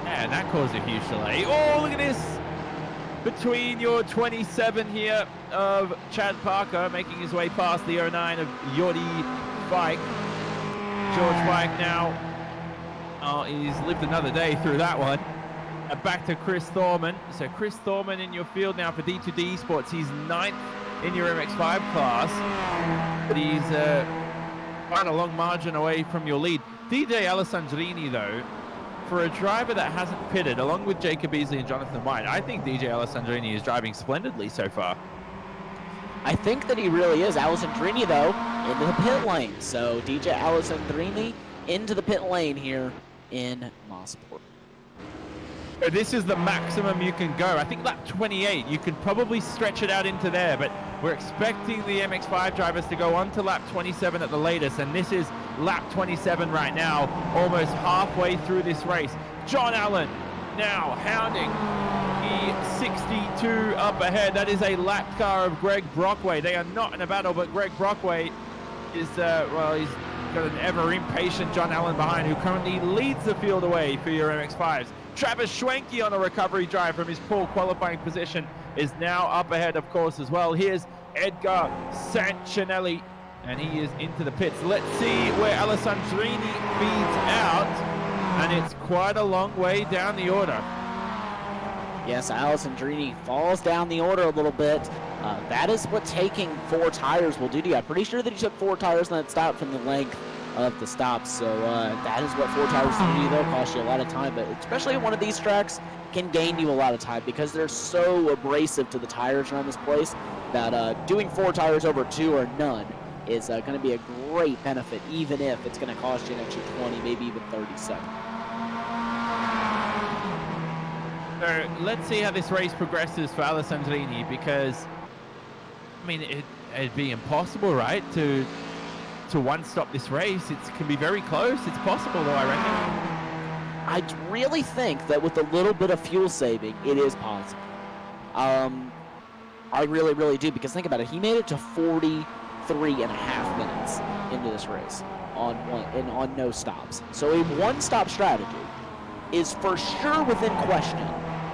S2: Yeah, and that caused a huge delay. Oh, look at this! between your 27 here of Chad Parker, making his way past the 09 of Jordi Fike. George Fike now, he's lived another day through that one. Back to Chris Thorman. So Chris Thorman in your field now for D2D Esports. He's 9th in your MX5 class, but he's quite a long margin away from your lead. DJ Alessandrini, though, for a driver that hasn't pitted, along with Jacob Beasley and Jonathan White, I think DJ Alessandrini is driving splendidly so far.
S3: I think that he really is. Alessandrini, though, into the pit lane. So DJ Alessandrini into the pit lane here in Motorsports.
S2: This is the maximum you can go. I think lap 28, you could probably stretch it out into there, but we're expecting the MX5 drivers to go on to lap 27 at the latest, and this is lap 27 right now, almost halfway through this race. John Allen now hounding the 62 up ahead. That is a lap car of Greg Brockway. They are not in a battle, but Greg Brockway is, well, he's got an ever impatient John Allen behind, who currently leads the field away for your MX5s. Travis Schwenke on a recovery drive from his poor qualifying position is now up ahead, of course, as well. Here's Edgar Sancinelli, and he is into the pits. Let's see where Alessandrini feeds out, and it's quite a long way down the order.
S3: Yes, Alessandrini falls down the order a little bit. That is what taking 4 tires will do to you. I'm pretty sure that he took 4 tires on that stop from the length of the stops, so that is what 4 tires do to you. They'll cost you a lot of time, but especially one of these tracks can gain you a lot of time because they're so abrasive to the tires around this place that doing 4 tires over 2 or none is going to be a great benefit, even if it's going to cost you an extra 20, maybe even 30 seconds.
S2: So let's see how this race progresses for Alessandrini, because I mean it'd be impossible, right, to one-stop this race. It can be very close. It's possible, though, I reckon.
S3: I really think that with a little bit of fuel saving, it is possible. I really, really do, because think about it. He made it to 43 and a half minutes into this race on no stops. So a one-stop strategy is for sure within question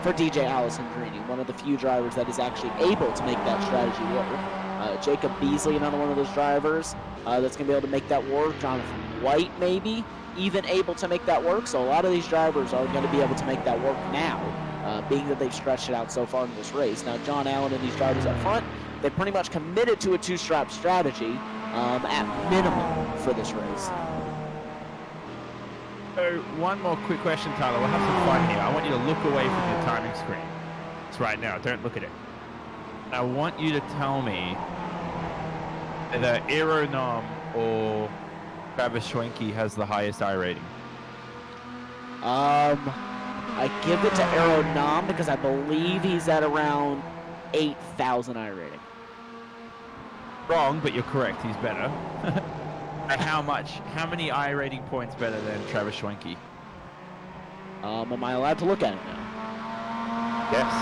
S3: for DJ Alessandrini, one of the few drivers that is actually able to make that strategy work. Jacob Beasley, another one of those drivers that's going to be able to make that work. Jonathan White, maybe, even able to make that work. So a lot of these drivers are going to be able to make that work now, being that they've stretched it out so far in this race. Now, John Allen and these drivers up front, they pretty much committed to a 2-strap strategy at minimum for this race.
S2: So one more quick question, Tyler. We'll have some fun here. I want you to look away from your timing screen. It's right now. Don't look at it. I want you to tell me whether Aeronom or Travis Schwenke has the highest I rating.
S3: I give it to Aeronom because I believe he's at around 8,000 I rating.
S2: Wrong, but you're correct. He's better. And how many I rating points better than Travis Schwenke?
S3: Am I allowed to look at it now?
S2: Yes.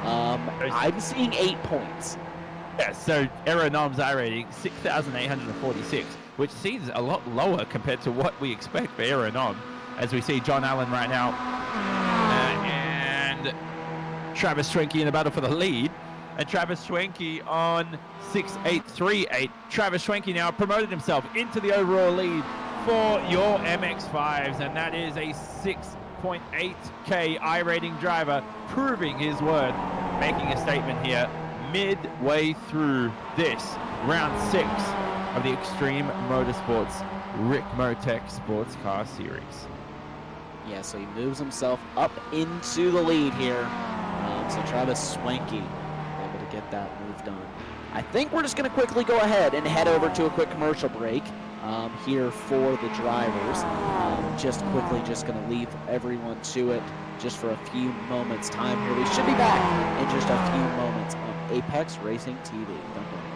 S3: I'm seeing 8 points.
S2: Yeah, so Aeronom's I rating 6,846, which seems a lot lower compared to what we expect for Aeronom, as we see John Allen right now and Travis Schwenke in the battle for the lead, and Travis Schwenke on 6,838. Travis Schwenke now promoted himself into the overall lead for your MX5s, and that is a 6.8K I rating driver, proving his worth, making a statement here midway through this round 6 of the Extreme Motorsports Ricmotech Sports Car Series.
S3: Yeah, so he moves himself up into the lead here. So Travis Schwenke able to get that move done. I think we're just going to quickly go ahead and head over to a quick commercial break here for the drivers. Just quickly, just going to leave everyone to it just for a few moments time here. We should be back in just a few moments on Apex Racing TV. Don't go anywhere.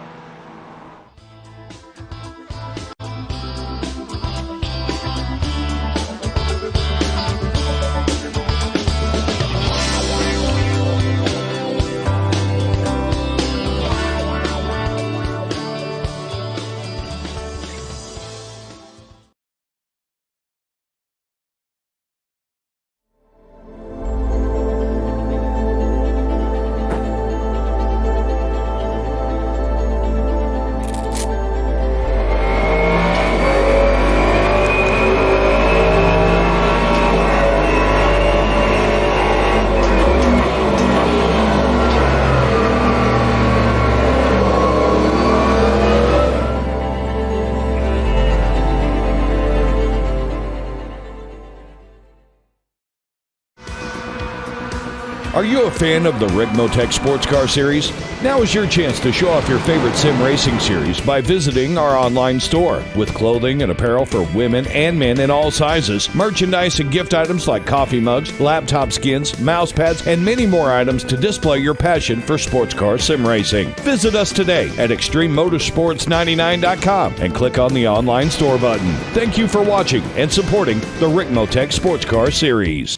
S1: Are you a fan of the Ricmotech Sports Car Series? Now is your chance to show off your favorite sim racing series by visiting our online store. With clothing and apparel for women and men in all sizes, merchandise and gift items like coffee mugs, laptop skins, mouse pads, and many more items to display your passion for sports car sim racing. Visit us today at ExtremeMotorsports99.com and click on the online store button. Thank you for watching and supporting the Ricmotech Sports Car Series.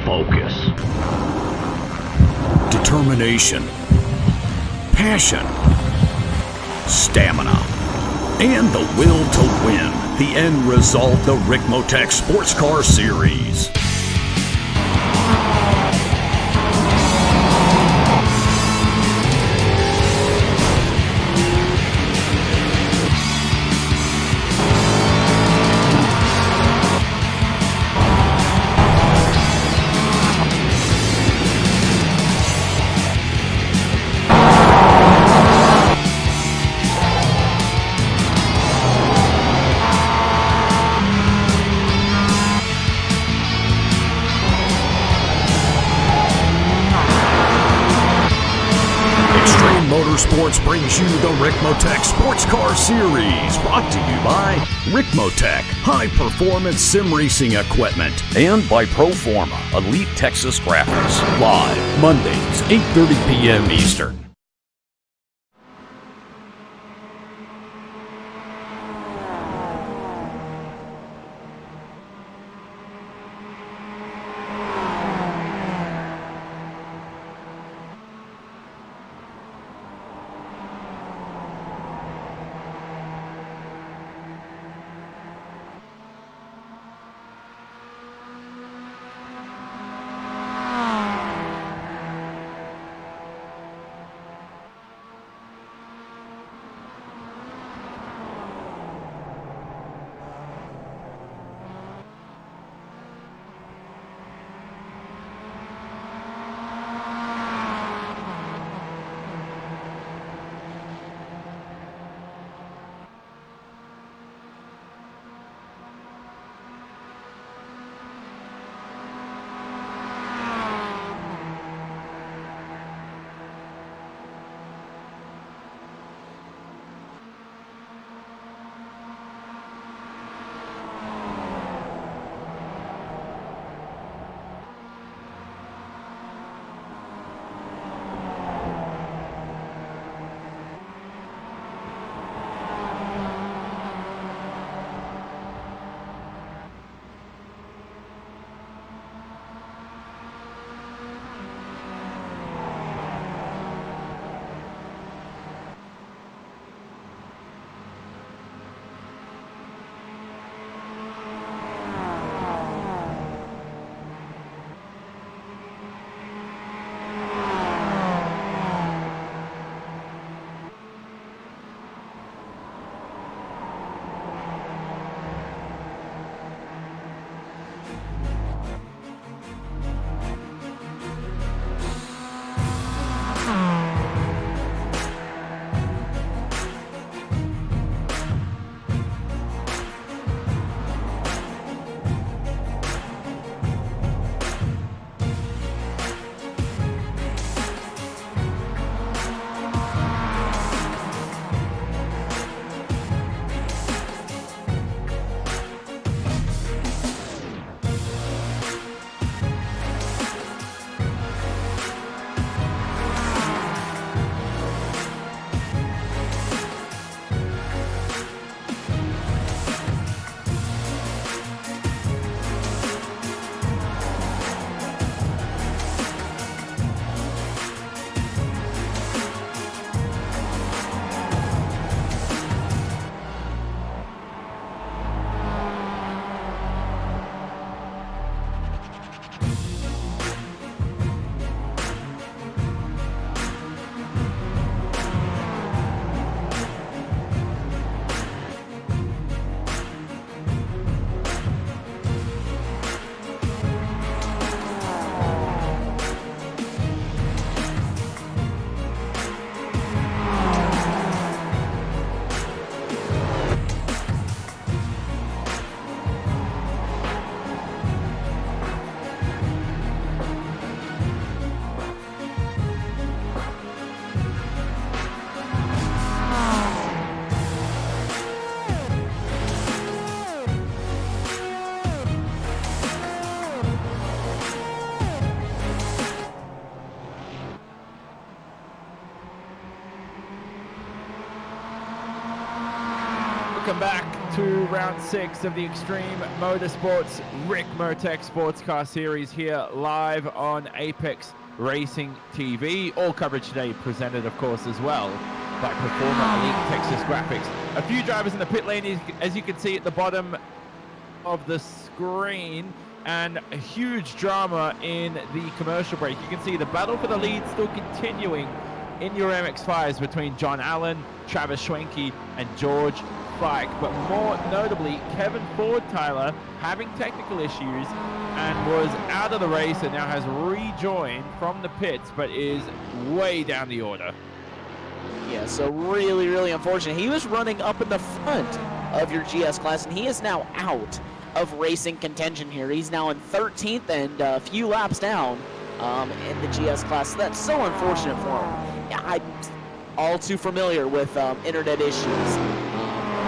S1: Focus, determination, passion, stamina, and the will to win. The end result, the Ricmotech Sports Car Series. Motorsports brings you the Ricmotech Sports Car Series, brought to you by Ricmotech, high-performance sim racing equipment, and by Proforma, Elite Texas Graphics, live Mondays, 8:30 p.m. Eastern.
S2: Welcome back to round 6 of the Extreme Motorsports Ricmotech Sports Car Series here live on Apex Racing TV. All coverage today presented, of course, as well by Performer Elite Texas Graphics. A few drivers in the pit lane, as you can see at the bottom of the screen, and a huge drama in the commercial break. You can see the battle for the lead still continuing in your MX-5s between John Allen, Travis Schwenke, and George Fike. But more notably, Kevin Ford, Tyler, having technical issues and was out of the race and now has rejoined from the pits, but is way down the order.
S3: Yeah, so really, really unfortunate. He was running up in the front of your GS class, and he is now out of racing contention here. He's now in 13th and a few laps down in the GS class. So that's so unfortunate for him. I'm all too familiar with internet issues.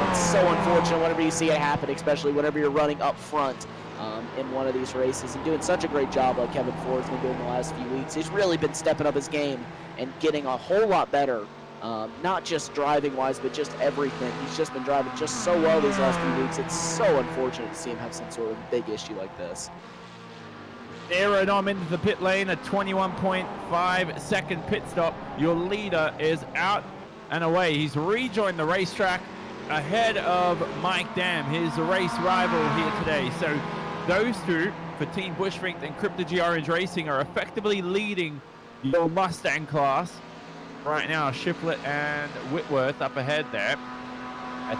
S3: It's so unfortunate whenever you see it happen, especially whenever you're running up front in one of these races and doing such a great job like Kevin Ford's been doing the last few weeks. He's really been stepping up his game and getting a whole lot better, not just driving-wise, but just everything. He's just been driving just so well these last few weeks. It's so unfortunate to see him have some sort of big issue like this.
S2: Aerodom into the pit lane, a 21.5 second pit stop. Your leader is out and away. He's rejoined the racetrack ahead of Mike Dam, his race rival here today. So those two, for Team Bushwink and Crypto G Orange Racing, are effectively leading your Mustang class right now. Shiflett and Whitworth up ahead there.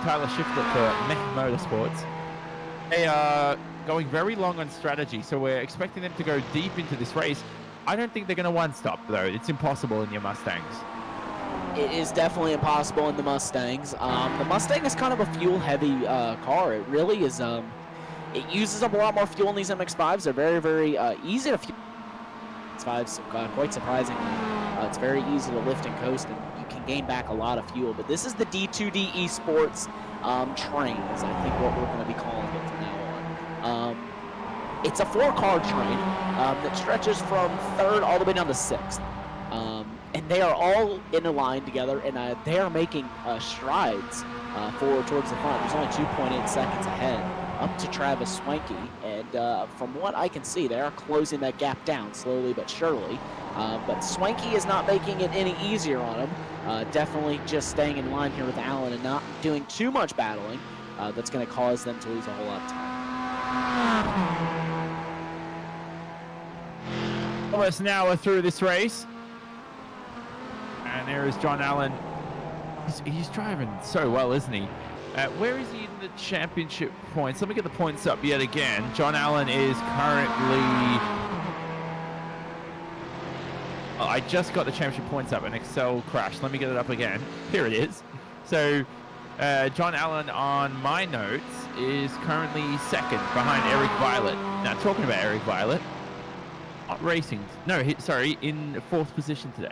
S2: Tyler Shiflett for Mech Motorsports. They are going very long on strategy, so we're expecting them to go deep into this race. I don't think they're going to one-stop, though. It's impossible in your Mustangs.
S3: It is definitely impossible in the Mustangs. The Mustang is kind of a fuel-heavy car. It really is. It uses up a lot more fuel than these MX-5s. They're very, very easy to fuel. MX-5s, quite surprisingly. It's very easy to lift and coast, and you can gain back a lot of fuel. But this is the D2D Esports train, is I think what we're going to be calling it from now on. It's a 4-car train that stretches from 3rd all the way down to 6th. And they are all in a line together, and they are making strides forward towards the front. There's only 2.8 seconds ahead up to Travis Schwenke, and from what I can see, they are closing that gap down slowly but surely. But Schwenke is not making it any easier on him. Definitely just staying in line here with Allen and not doing too much battling. That's going to cause them to lose a whole lot of time.
S2: Almost an hour through this race. And there is John Allen. He's driving so well, isn't he? Where is he in the championship points? Let me get the points up yet again. John Allen is currently... Oh, I just got the championship points up and Excel crashed. Let me get it up again. Here it is. So John Allen on my notes is currently 2nd behind Eric Violet. Now, talking about Eric Violet, not racing. No, sorry, in 4th position today.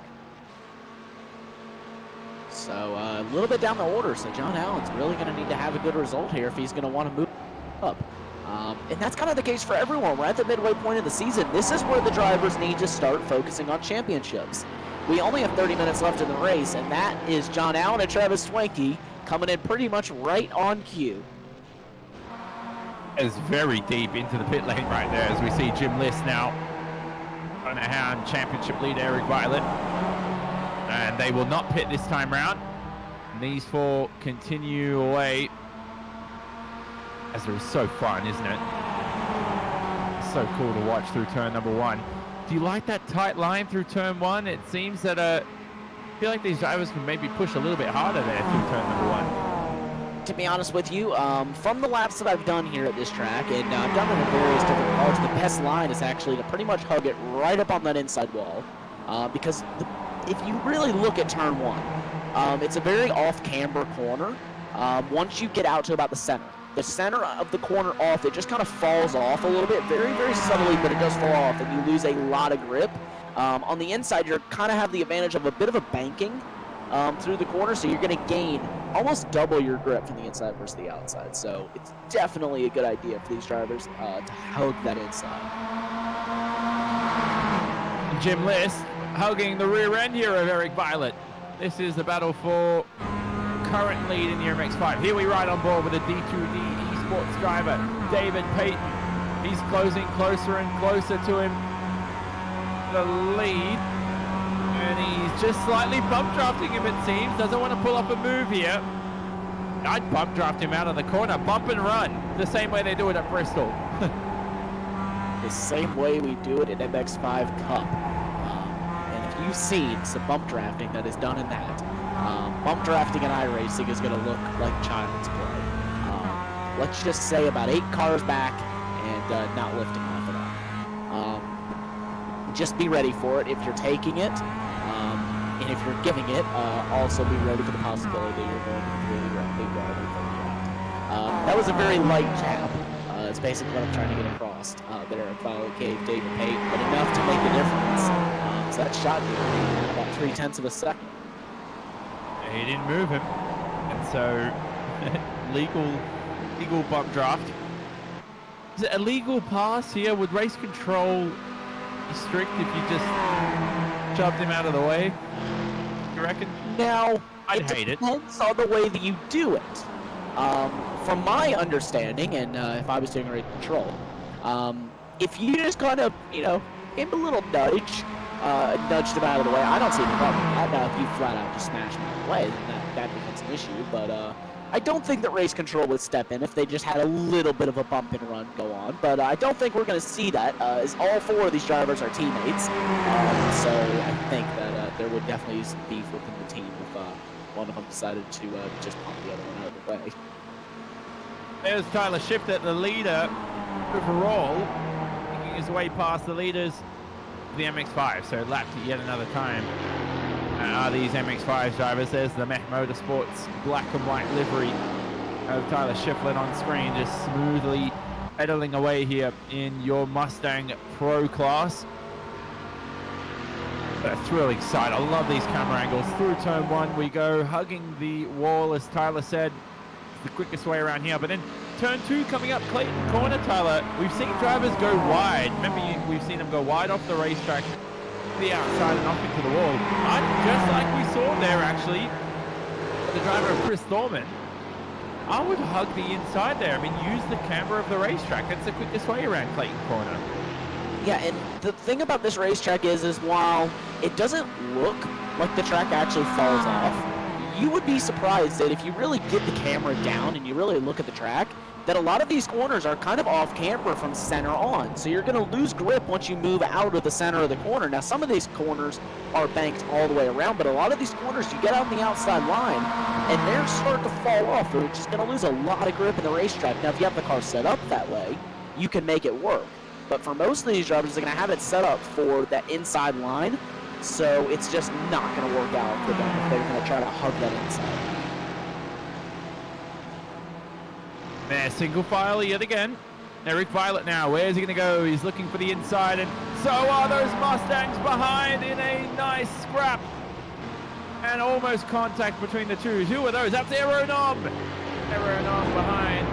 S3: So a little bit down the order, so John Allen's really going to need to have a good result here if he's going to want to move up. And that's kind of the case for everyone. We're at the midway point of the season. This is where the drivers need to start focusing on championships. We only have 30 minutes left in the race, and that is John Allen and Travis Schwenke coming in pretty much right on cue.
S2: Is very deep into the pit lane right there as we see Jim List now trying to hound championship lead Eric Violet. And they will not pit this time round. And these 4 continue away. As it was so fun, isn't it? So cool to watch through turn number 1. Do you like that tight line through turn 1? It seems that I feel like these drivers can maybe push a little bit harder there through turn number 1.
S3: To be honest with you, from the laps that I've done here at this track, and I've done it in various different cars, the best line is actually to pretty much hug it right up on that inside wall. Because if you really look at turn 1, it's a very off-camber corner once you get out to about the center. The center of the corner off, it just kind of falls off a little bit, very, very subtly, but it does fall off, and you lose a lot of grip. On the inside, you kind of have the advantage of a bit of a banking through the corner, so you're going to gain almost double your grip from the inside versus the outside. So it's definitely a good idea for these drivers to hug that inside.
S2: Jim List hugging the rear end here of Eric Violet. This is the battle for current lead in the MX-5. Here we ride on board with a D2D Esports driver, David Payton. He's closing closer and closer to him, the lead. And he's just slightly bump drafting him, it seems. Doesn't want to pull up a move here. I'd bump draft him out of the corner, bump and run, the same way they do it at Bristol.
S3: The same way we do it in MX-5 Cup. And if you've seen some bump drafting that is done in that, bump drafting in iRacing is going to look like child's play. Let's just say about 8 cars back and not lifting off at all. Just be ready for it if you're taking it. And if you're giving it, also be ready for the possibility that you're going to really rapidly that was a very light jab. It's basically what I'm trying to get across there. If I gave David Payton, but enough to make a difference. So that shot did about 0.3 of a second.
S2: He didn't move him, and so legal bump draft. Is it a legal pass here? Would race control be strict if you just shoved him out of the way? You reckon?
S3: Now,
S2: I'd hate it.
S3: Depends on the way that you do it. From my understanding, and if I was doing race control, if you just kind of, gave him a little nudge, nudged him out of the way, I don't see any problem with that. Now, if you flat out just smash him out of the way, then that becomes an issue. But I don't think that race control would step in if they just had a little bit of a bump and run go on. But I don't think we're going to see that, as all 4 of these drivers are teammates. So I think that there would definitely be some beef within the team if one of them decided to just pump the other one out of the way.
S2: There's Tyler Shifter, the leader overall, making his way past the leaders of the MX-5. So lapped it yet another time. Are these MX-5 drivers? There's the Mech Motorsports black and white livery of Tyler Shiflett on screen, just smoothly pedaling away here in your Mustang Pro class. A thrilling sight. I love these camera angles. Through turn 1 we go, hugging the wall, as Tyler said. It's the quickest way around here. But then turn 2 coming up Clayton Corner, Tyler. We've seen drivers go wide. Remember, we've seen them go wide off the racetrack, the outside and off into the wall. Just like we saw there, actually, the driver of Chris Thorman. I would hug the inside there. I mean, use the camber of the racetrack. That's the quickest way around Clayton Corner.
S3: Yeah, and the thing about this racetrack is while it doesn't look like the track actually falls off, you would be surprised that if you really get the camera down and you really look at the track, that a lot of these corners are kind of off camber from center on. So you're going to lose grip once you move out of the center of the corner. Now, some of these corners are banked all the way around, but a lot of these corners, you get out on the outside line, and they're starting to fall off. They're just going to lose a lot of grip in the racetrack. Now, if you have the car set up that way, you can make it work. But for most of these drivers, they're going to have it set up for that inside line, so it's just not going to work out for them if they're going to try to hug that inside.
S2: There, single file yet again. Eric Violet now, where's he going to go? He's looking for the inside, and so are those Mustangs behind in a nice scrap. And almost contact between the two. Who are those? That's Aeronom. Aeronom behind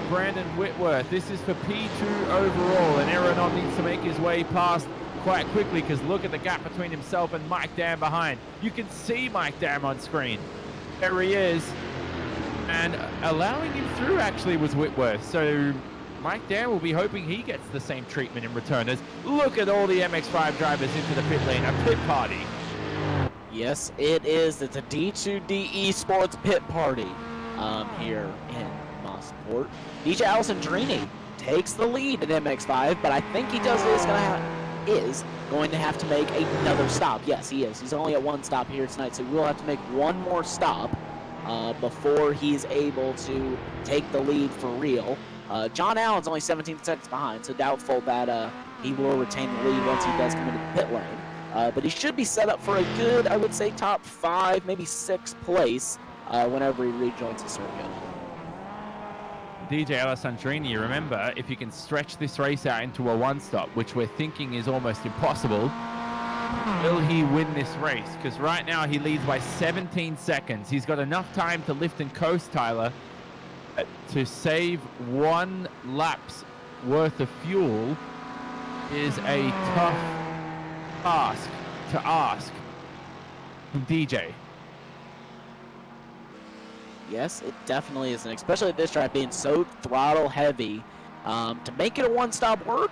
S2: Brandon Whitworth. This is for P2 overall, and Aeronom needs to make his way past quite quickly, because look at the gap between himself and Mike Dam behind. You can see Mike Dam on screen. There he is. And allowing him through actually was Whitworth. So Mike Dam will be hoping he gets the same treatment in return. As look at all the MX-5 drivers into the pit lane. A pit party.
S3: Yes, it is. It's a D2D Esports pit party here in Motorsport. DJ Alessandrini takes the lead in MX-5, but I think he is going to have to make another stop. Yes, he is. He's only at 1 stop here tonight, so we'll have to make 1 more stop before he's able to take the lead for real. John Allen's only 17 seconds behind, so doubtful that he will retain the lead once he does come into the pit lane. But he should be set up for a good, I would say, top 5, maybe 6th place whenever he rejoins the circuit.
S2: DJ Alessandrini, remember, if you can stretch this race out into a 1-stop, which we're thinking is almost impossible, will he win this race? Because right now he leads by 17 seconds. He's got enough time to lift and coast, Tyler, to save 1 lap's worth of fuel is a tough task to ask from DJ.
S3: Yes, it definitely is, and especially this track being so throttle heavy. To make it a one-stop work,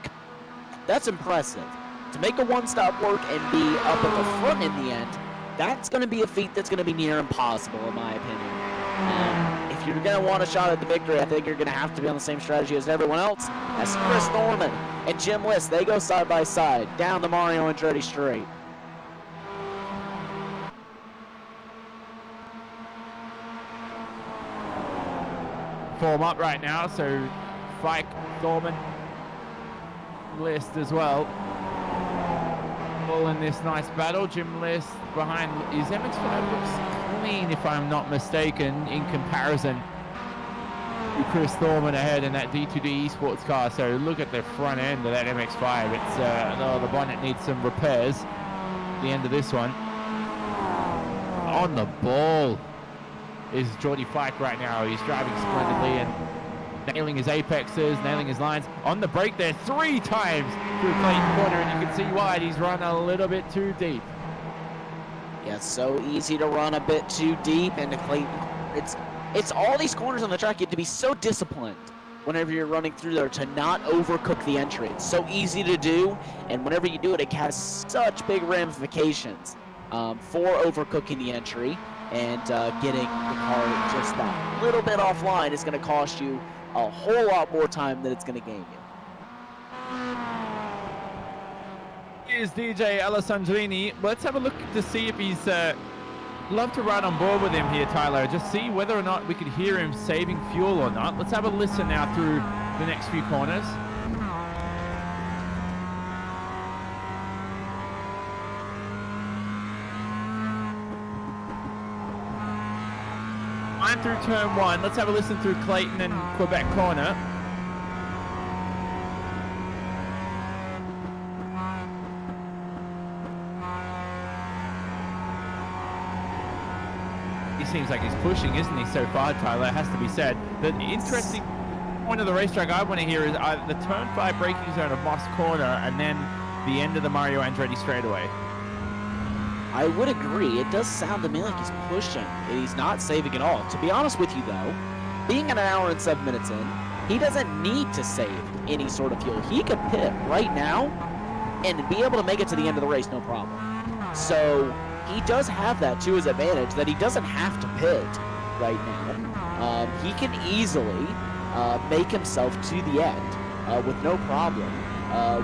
S3: that's impressive. To make a one-stop work and be up at the front in the end, that's going to be a feat that's going to be near impossible, in my opinion. If you're going to want a shot at the victory, I think you're going to have to be on the same strategy as everyone else. That's Chris Norman and Jim List. They go side by side down the Mario Andretti straight.
S2: Form up right now, so Fike, Thorman, List as well. All in this nice battle. Jim List behind his MX-5 looks clean, if I'm not mistaken, in comparison to Chris Thorman ahead in that D2D esports car. So look at the front end of that MX-5. It's the bonnet needs some repairs. The end of this one. On the ball is Jordy Fike right now. He's driving splendidly and nailing his apexes, nailing his lines. On the brake there 3 times through Clayton corner, and you can see why he's run a little bit too deep.
S3: Yeah, it's so easy to run a bit too deep into Clayton. It's all these corners on the track. You have to be so disciplined whenever you're running through there to not overcook the entry. It's so easy to do, and whenever you do it, it has such big ramifications for overcooking the entry. And getting the car just that little bit offline is going to cost you a whole lot more time than it's going to gain you.
S2: Here's DJ Alessandrini. Let's have a look to see if he's love to ride on board with him here, Tyler. Just see whether or not we could hear him saving fuel or not. Let's have a listen now through the next few corners. Through turn 1. Let's have a listen through Clayton and Quebec corner. He seems like he's pushing, isn't he, so far, Tyler? It has to be said. The interesting point of the racetrack I want to hear is the turn 5 braking zone of Moss corner and then the end of the Mario Andretti straightaway.
S3: I would agree. It does sound to me like he's pushing. He's not saving at all. To be honest with you, though, being an hour and 7 minutes in, he doesn't need to save any sort of fuel. He could pit right now and be able to make it to the end of the race, no problem. So he does have that to his advantage, that he doesn't have to pit right now. He can easily make himself to the end with no problem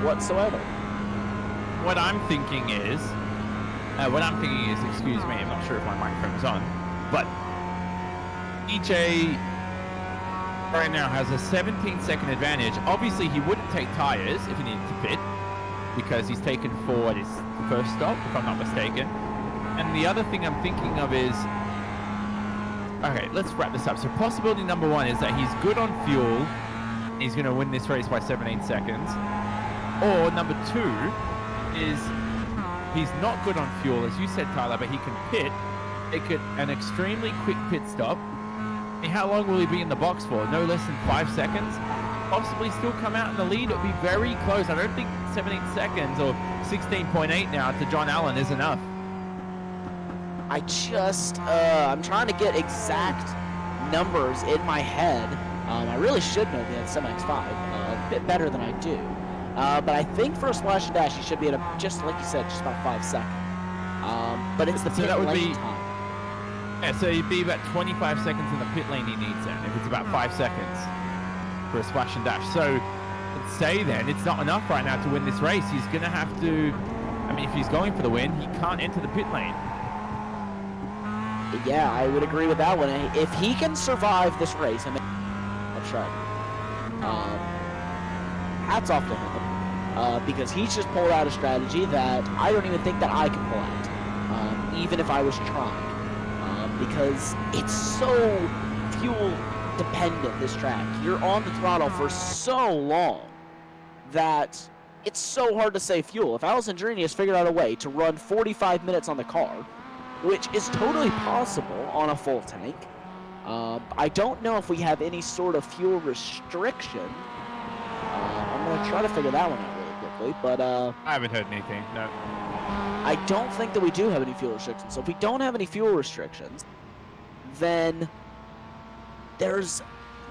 S3: whatsoever.
S2: What I'm thinking is, excuse me, I'm not sure if my microphone is on, but EJ right now has a 17-second advantage. Obviously, he wouldn't take tires if he needed to pit because he's taken forward his first stop, if I'm not mistaken. And the other thing I'm thinking of is, okay, let's wrap this up. So possibility number 1 is that he's good on fuel. He's going to win this race by 17 seconds. Or number 2 is he's not good on fuel, as you said, Tyler, but he can pit. Make it an extremely quick pit stop. I mean, how long will he be in the box for? No less than 5 seconds? Possibly still come out in the lead. It'll be very close. I don't think 17 seconds or 16.8 now to John Allen is enough.
S3: I'm trying to get exact numbers in my head. I really should know the SMX5 a bit better than I do. But I think for a splash and dash, he should be at just like you said, just about 5 seconds. But it's the pit lane time.
S2: Yeah, so he'd be about 25 seconds in the pit lane he needs then, if it's about 5 seconds for a splash and dash. So let's say then it's not enough right now to win this race. He's going to have to, I mean, if he's going for the win, he can't enter the pit lane.
S3: Yeah, I would agree with that one. If he can survive this race, I mean, let's try. Hats off to him, because he's just pulled out a strategy that I don't even think that I can pull out, even if I was trying, because it's so fuel dependent, this track. You're on the throttle for so long that it's so hard to save fuel. If Alessandrini has figured out a way to run 45 minutes on the car, which is totally possible on a full tank, I don't know if we have any sort of fuel restriction. I'm going to try to figure that one out really quickly, but
S2: I haven't heard anything, no.
S3: I don't think that we do have any fuel restrictions. So if we don't have any fuel restrictions, then there's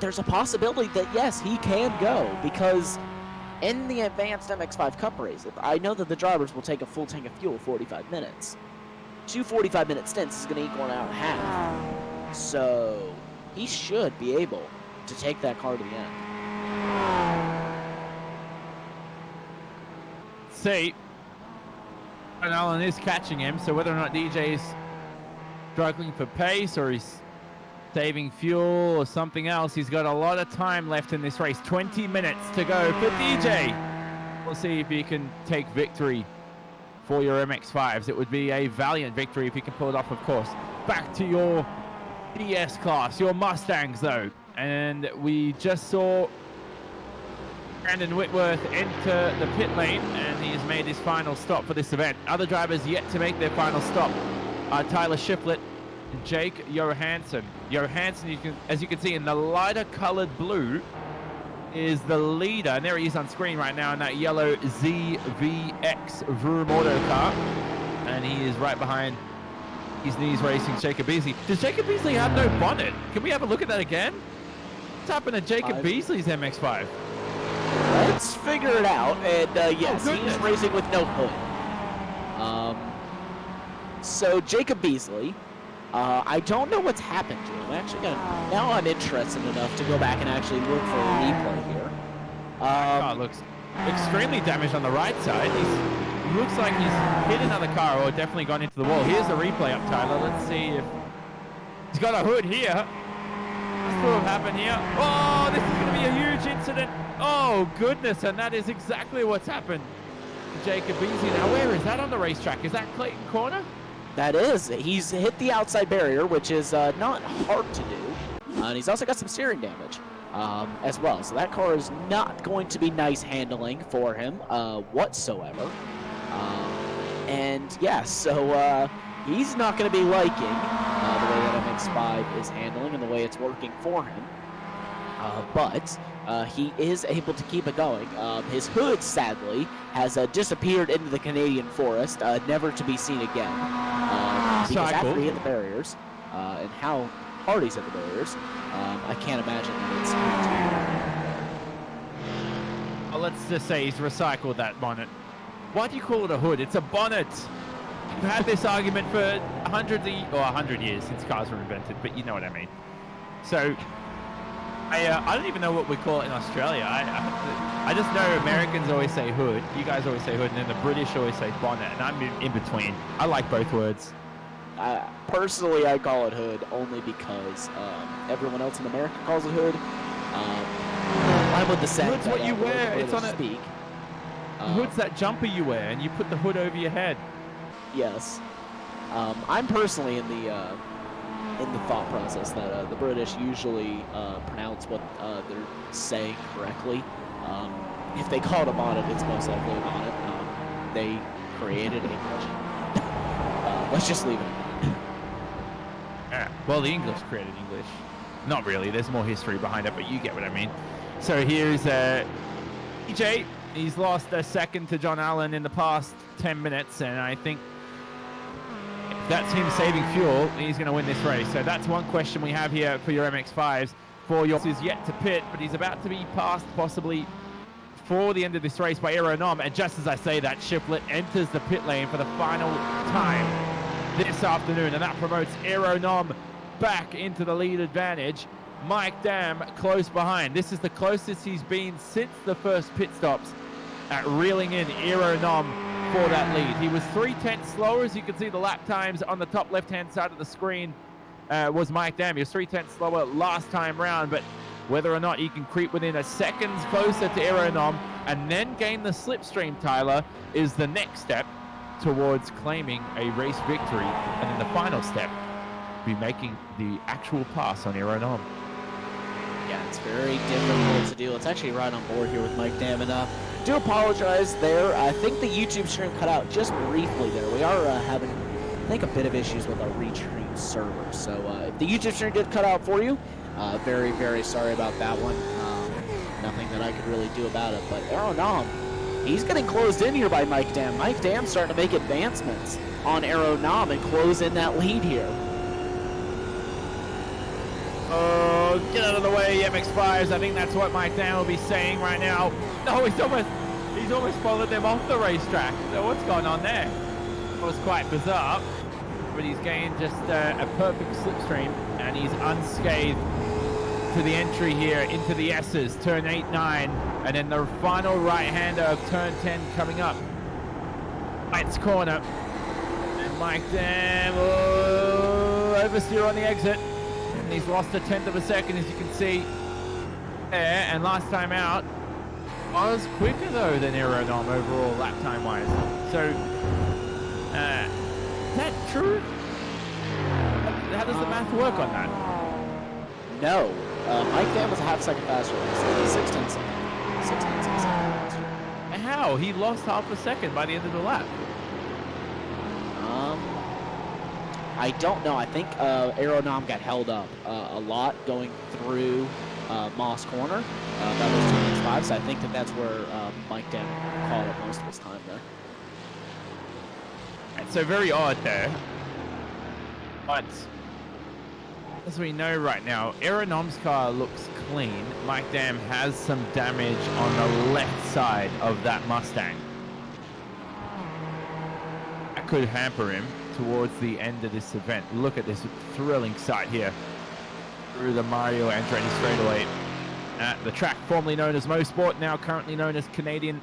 S3: a possibility that, yes, he can go, because in the advanced MX-5 Cup race, I know that the drivers will take a full tank of fuel 45 minutes. 2 45-minute stints is going to equal an hour and a half. So he should be able to take that car to the end.
S2: See, and Alan is catching him, so whether or not DJ's struggling for pace or he's saving fuel or something else, he's got a lot of time left in this race. 20 minutes to go for DJ. We'll see if he can take victory for your MX-5s. It would be a valiant victory if he can pull it off, of course. Back to your DS class, your Mustangs, though. And we just saw Brandon Whitworth enter the pit lane, and he has made his final stop for this event. Other drivers yet to make their final stop are Tyler Shiflett and Jake Johansson. Johansson, as you can see in the lighter colored blue, is the leader, and there he is on screen right now in that yellow ZVX Vroom Auto car, and he is right behind his knees racing Jacob Beasley. Does Jacob Beasley have no bonnet? Can we have a look at that again? What's happened to Jacob Beasley's MX-5?
S3: Let's figure it out, and yes, he's racing with no hood. So Jacob Beasley, I don't know what's happened to him. Actually, now I'm interested enough to go back and actually look for a replay here.
S2: Car looks extremely damaged on the right side. He looks like he's hit another car or definitely gone into the wall. Here's the replay up, Tyler. Let's see if he's got a hood here. This will happen here. Oh, this is going to be a huge incident. Oh, goodness, and that is exactly what's happened to Jacob Beasley. Now, where is that on the racetrack? Is that Clayton Corner?
S3: That is. He's hit the outside barrier, which is not hard to do. And he's also got some steering damage as well. So that car is not going to be nice handling for him whatsoever. And, yeah, so he's not going to be liking the way that MX-5 is handling and the way it's working for him. But he is able to keep it going. His hood, sadly, has disappeared into the Canadian forest, never to be seen again. Because after he hit the barriers, and how hard he's hit the barriers, I can't imagine that it's going to...
S2: Well, let's just say he's recycled that bonnet. Why do you call it a hood? It's a bonnet. We've had this argument for 100 years since cars were invented, but you know what I mean. So... I don't even know what we call it in Australia. I just know Americans always say hood. You guys always say hood, and then the British always say bonnet, and I'm in between. I like both words.
S3: Personally, I call it hood only because everyone else in America calls it hood. I'm with the same.
S2: Hood's what you wear. It's on a
S3: speak.
S2: Hood's that jumper you wear, and you put the hood over your head.
S3: Yes. I'm personally in the thought process that the British usually pronounce what they're saying correctly. If they call it a bonnet, it's most likely a bonnet. They created English. Let's just leave it at that.
S2: Well, the English created English. Not really. There's more history behind it, but you get what I mean. So here's EJ. He's lost a second to John Allen in the past 10 minutes, and I think that's him saving fuel. He's going to win this race. So that's one question we have here for your MX-5s. For yours is yet to pit, but he's about to be passed possibly for the end of this race by Aeronom. And just as I say that, Shiflett enters the pit lane for the final time this afternoon, and that promotes Aeronom back into the lead advantage. Mike Dam close behind. This is the closest he's been since the first pit stops at reeling in Aeronom for that lead. He was 0.3 slower. As you can see, the lap times on the top left-hand side of the screen was Mike Dam. He was 0.3 slower last time round, but whether or not he can creep within a second closer to Aeronom and then gain the slipstream, Tyler, is the next step towards claiming a race victory. And then the final step, be making the actual pass on Aeronom.
S3: Yeah, it's very difficult to do. It's actually right on board here with Mike Dam, and do apologize there. I think the YouTube stream cut out just briefly there. We are having, I think, a bit of issues with our Restream server. So if the YouTube stream did cut out for you, very, very sorry about that one. Nothing that I could really do about it. But Aeronom, he's getting closed in here by Mike Dam. Mike Dam's starting to make advancements on Aeronom and close in that lead here.
S2: Oh, get out of the way, MX-5s. I think that's what Mike Dan will be saying right now. No, he's almost followed them off the racetrack. So what's going on there? It was quite bizarre, but he's gained just a perfect slipstream, and he's unscathed to the entry here into the S's, turn 8, 9, and then the final right-hander of turn 10 coming up. Lights corner, and Mike Dan will oversteer on the exit, and he's lost a tenth of a second, as you can see there, and last time out was quicker though than Aeronom overall lap time wise. So is that true? How does the math work on that?
S3: No. Mike Dan was a half second faster. 6 tenths seconds. 6 tenths of a second faster.
S2: How? He lost half a second by the end of the lap.
S3: I don't know. I think Aeronom got held up a lot going through Moss Corner. That was 2 minutes 5, so I think that's where Mike Dan caught up most of his time there.
S2: And so very odd there. But as we know right now, Aeronom's car looks clean. Mike Dan has some damage on the left side of that Mustang. That could hamper him towards the end of this event. Look at this thrilling sight here through the Mario Andretti straightaway at the track formerly known as Motorsport, now currently known as Canadian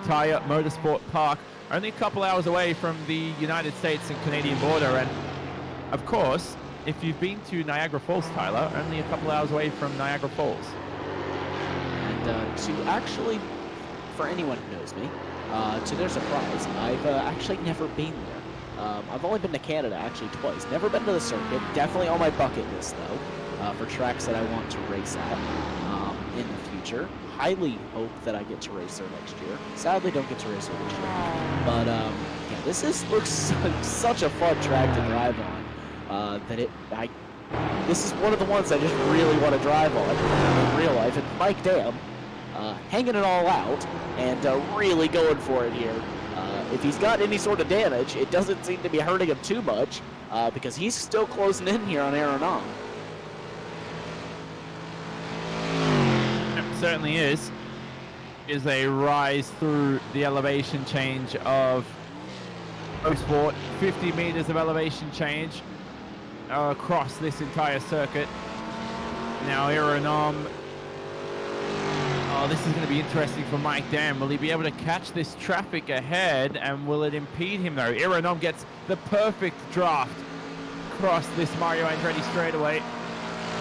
S2: Tire Motorsport Park, only a couple hours away from the United States and Canadian border. And of course, if you've been to Niagara Falls, Tyler, only a couple hours away from Niagara Falls.
S3: And to actually, for anyone who knows me, to their surprise, I've actually never been there. I've only been to Canada actually twice. Never been to the circuit. Definitely on my bucket list though, for tracks that I want to race at in the future. Highly hope that I get to race there next year. Sadly, don't get to race there this year. But yeah, looks such a fun track to drive on. This is one of the ones I just really want to drive on in real life. And Mike Dan, hanging it all out and really going for it here. If he's got any sort of damage, it doesn't seem to be hurting him too much because he's still closing in here on Aeronom.
S2: It certainly is a rise through the elevation change of Motorsport. 50 meters of elevation change across this entire circuit. Now Aeronom, this is going to be interesting for Mike Dan. Will he be able to catch this traffic ahead, and will it impede him though? Aeronom gets the perfect draft across this Mario Andretti straightaway.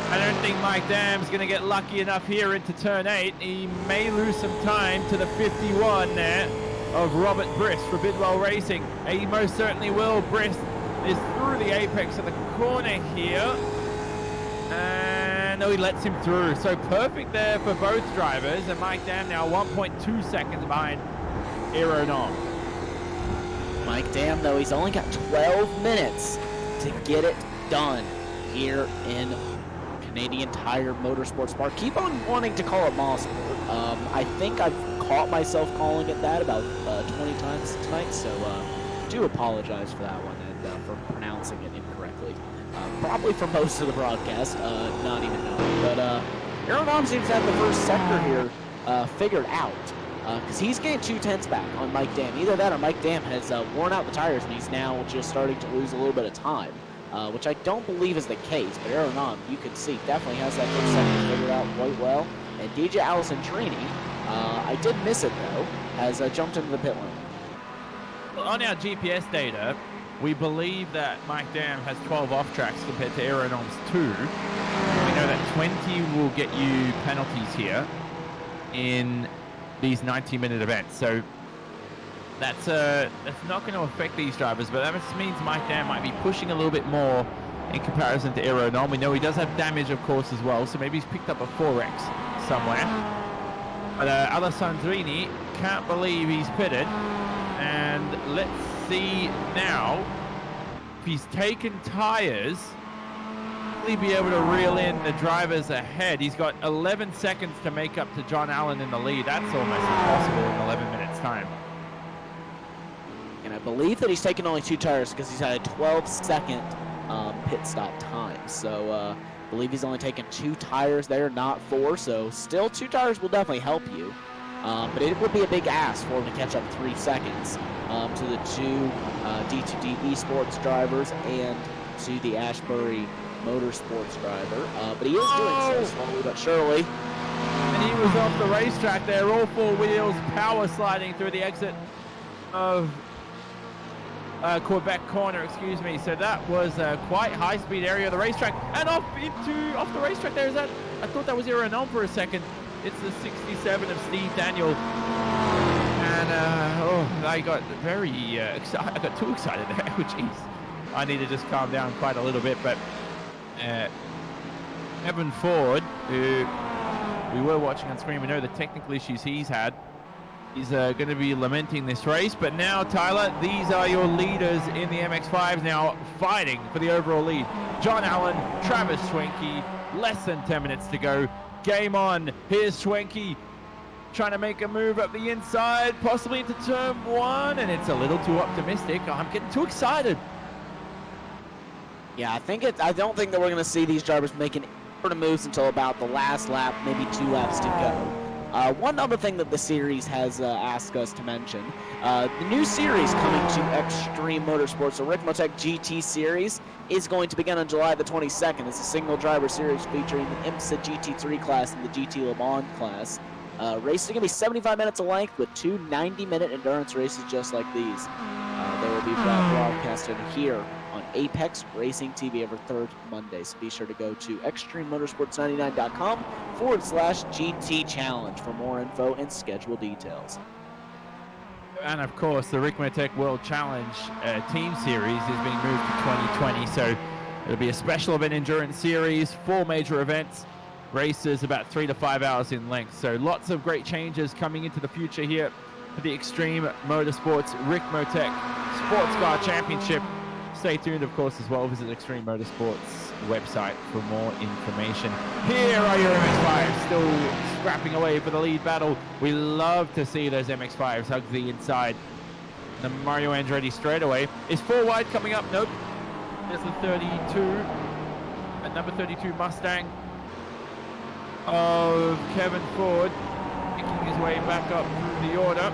S2: I don't think Mike Dan's going to get lucky enough here into turn 8. He may lose some time to the 51 there of Robert Briss for Bidwell Racing. He most certainly will. Briss is through the apex of the corner here. And he lets him through. So perfect there for both drivers. And Mike Dan now 1.2 seconds behind Aeronom.
S3: Mike Dan, though, he's only got 12 minutes to get it done here in Canadian Tire Motorsports Park. Keep on wanting to call it Motorsport. I think I've caught myself calling it that about 20 times tonight, so do apologize for that one and for pronouncing it incorrectly. Probably for most of the broadcast, not even knowing. But Aeronom seems to have the first sector here figured out, because he's gained 2 tenths back on Mike Dan. Either that or Mike Dan has worn out the tires and he's now just starting to lose a little bit of time. Which I don't believe is the case, but Aeronom, you can see, definitely has that first sector figured out quite well. And DJ Allison Trini, I did miss it though, has jumped into the pit lane.
S2: On our GPS data, we believe that Mike Dan has 12 off tracks compared to Aeronom's 2. We know that 20 will get you penalties here in these 90-minute events. So that's not going to affect these drivers, but that just means Mike Dan might be pushing a little bit more in comparison to Aeronom. We know he does have damage, of course, as well, so maybe he's picked up a 4X somewhere. But Alessandrini can't believe he's pitted, and let's see now if he's taken tires. Will he be able to reel in the drivers ahead? He's got 11 seconds to make up to John Allen in the lead. That's almost impossible in 11 minutes time.
S3: And I believe that he's taken only 2 tires because he's had a 12-second pit stop time. So believe he's only taken 2 tires there, not 4, so still 2 tires will definitely help you. But it would be a big ask for him to catch up 3 seconds to the 2 D2D Esports drivers and to the Ashbury Motorsports driver. But he is doing so slowly but surely.
S2: And he was off the racetrack there, all 4 wheels power sliding through the exit of Quebec corner, excuse me. So that was a quite high-speed area of the racetrack, and off the racetrack there. Is that? I thought that was Aeronom for a second. It's the 67 of Steve Daniel, and I got very excited. I got too excited there. Oh, jeez, I need to just calm down quite a little bit. But Evan Ford, who we were watching on screen, we know the technical issues he's had. He's going to be lamenting this race, but now, Tyler, these are your leaders in the MX-5s now fighting for the overall lead. John Allen, Travis Schwenke, less than 10 minutes to go. Game on. Here's Schwenke trying to make a move up the inside, possibly into turn 1, and it's a little too optimistic. I'm getting too excited.
S3: Yeah, I don't think that we're going to see these drivers making sort of moves until about the last lap, maybe 2 laps to go. One other thing that the series has asked us to mention, the new series coming to Extreme Motorsports, the Ricmotech GT series, is going to begin on July the 22nd. It's a single driver series featuring the IMSA GT3 class and the GT Le Mans class. Races are going to be 75 minutes of length with 2 90-minute endurance races just like these. They will be broadcasted here on Apex Racing TV every 3rd Monday. So be sure to go to extrememotorsports99.com/GT Challenge for more info and schedule details.
S2: And of course, the Ricmotech World Challenge Team Series is being moved to 2020. So it'll be a special event endurance series, 4 major events, races about 3 to 5 hours in length. So lots of great changes coming into the future here for the Extreme Motorsports Ricmotech Sports Car Championship. Stay tuned, of course, as well. Visit Extreme Motorsports website for more information. Here are your MX-5s, still scrapping away for the lead battle. We love to see those MX-5s hug the inside. The Mario Andretti straightaway. Is 4 wide coming up? Nope. There's the 32, number 32 Mustang of Kevin Ford, making his way back up through the order.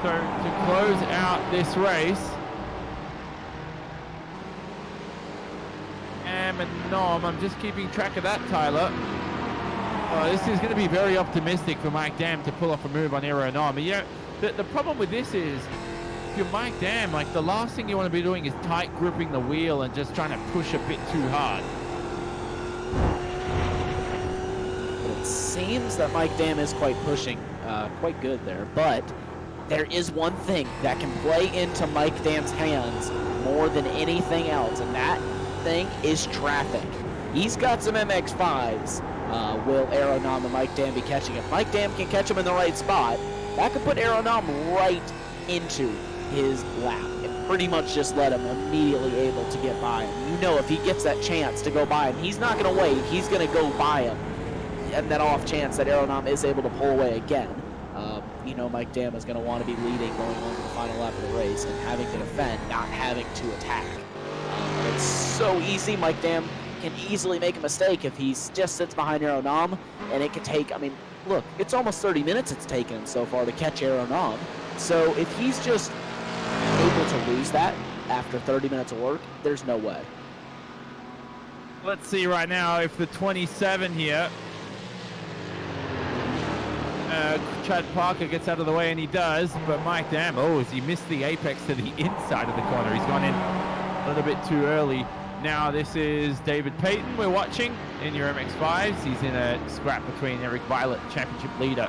S2: So to close out this race, and Nom, I'm just keeping track of that, Tyler. This is going to be very optimistic for Mike Dam to pull off a move on Aeronom. Yeah, the problem with this is, if you're Mike Dam, like, the last thing you want to be doing is tight gripping the wheel and just trying to push a bit too hard.
S3: It seems that Mike Dam is quite pushing, quite good there, but there is one thing that can play into Mike Dam's hands more than anything else, and that thing is traffic. He's got some MX-5s. Will Aeronom and Mike Dam be catching him? Mike Dam can catch him in the right spot. That could put Aeronom right into his lap and pretty much just let him immediately able to get by him. You know, if he gets that chance to go by him, he's not going to wait. He's going to go by him. And that off chance that Aeronom is able to pull away again. You know, Mike Dam is going to want to be leading going on to the final lap of the race and having to defend, not having to attack. It's so easy. Mike Dam can easily make a mistake if he just sits behind Aeronom, and it can take, I mean, look, it's almost 30 minutes it's taken him so far to catch Aeronom. So if he's just able to lose that after 30 minutes of work, there's no way.
S2: Let's see right now if the 27 here, Chad Parker, gets out of the way, and he does, but Mike Dam, has he missed the apex to the inside of the corner? He's gone in a little bit too early. Now this is David Payton we're watching in your MX-5s. He's in a scrap between Eric Violet, championship leader,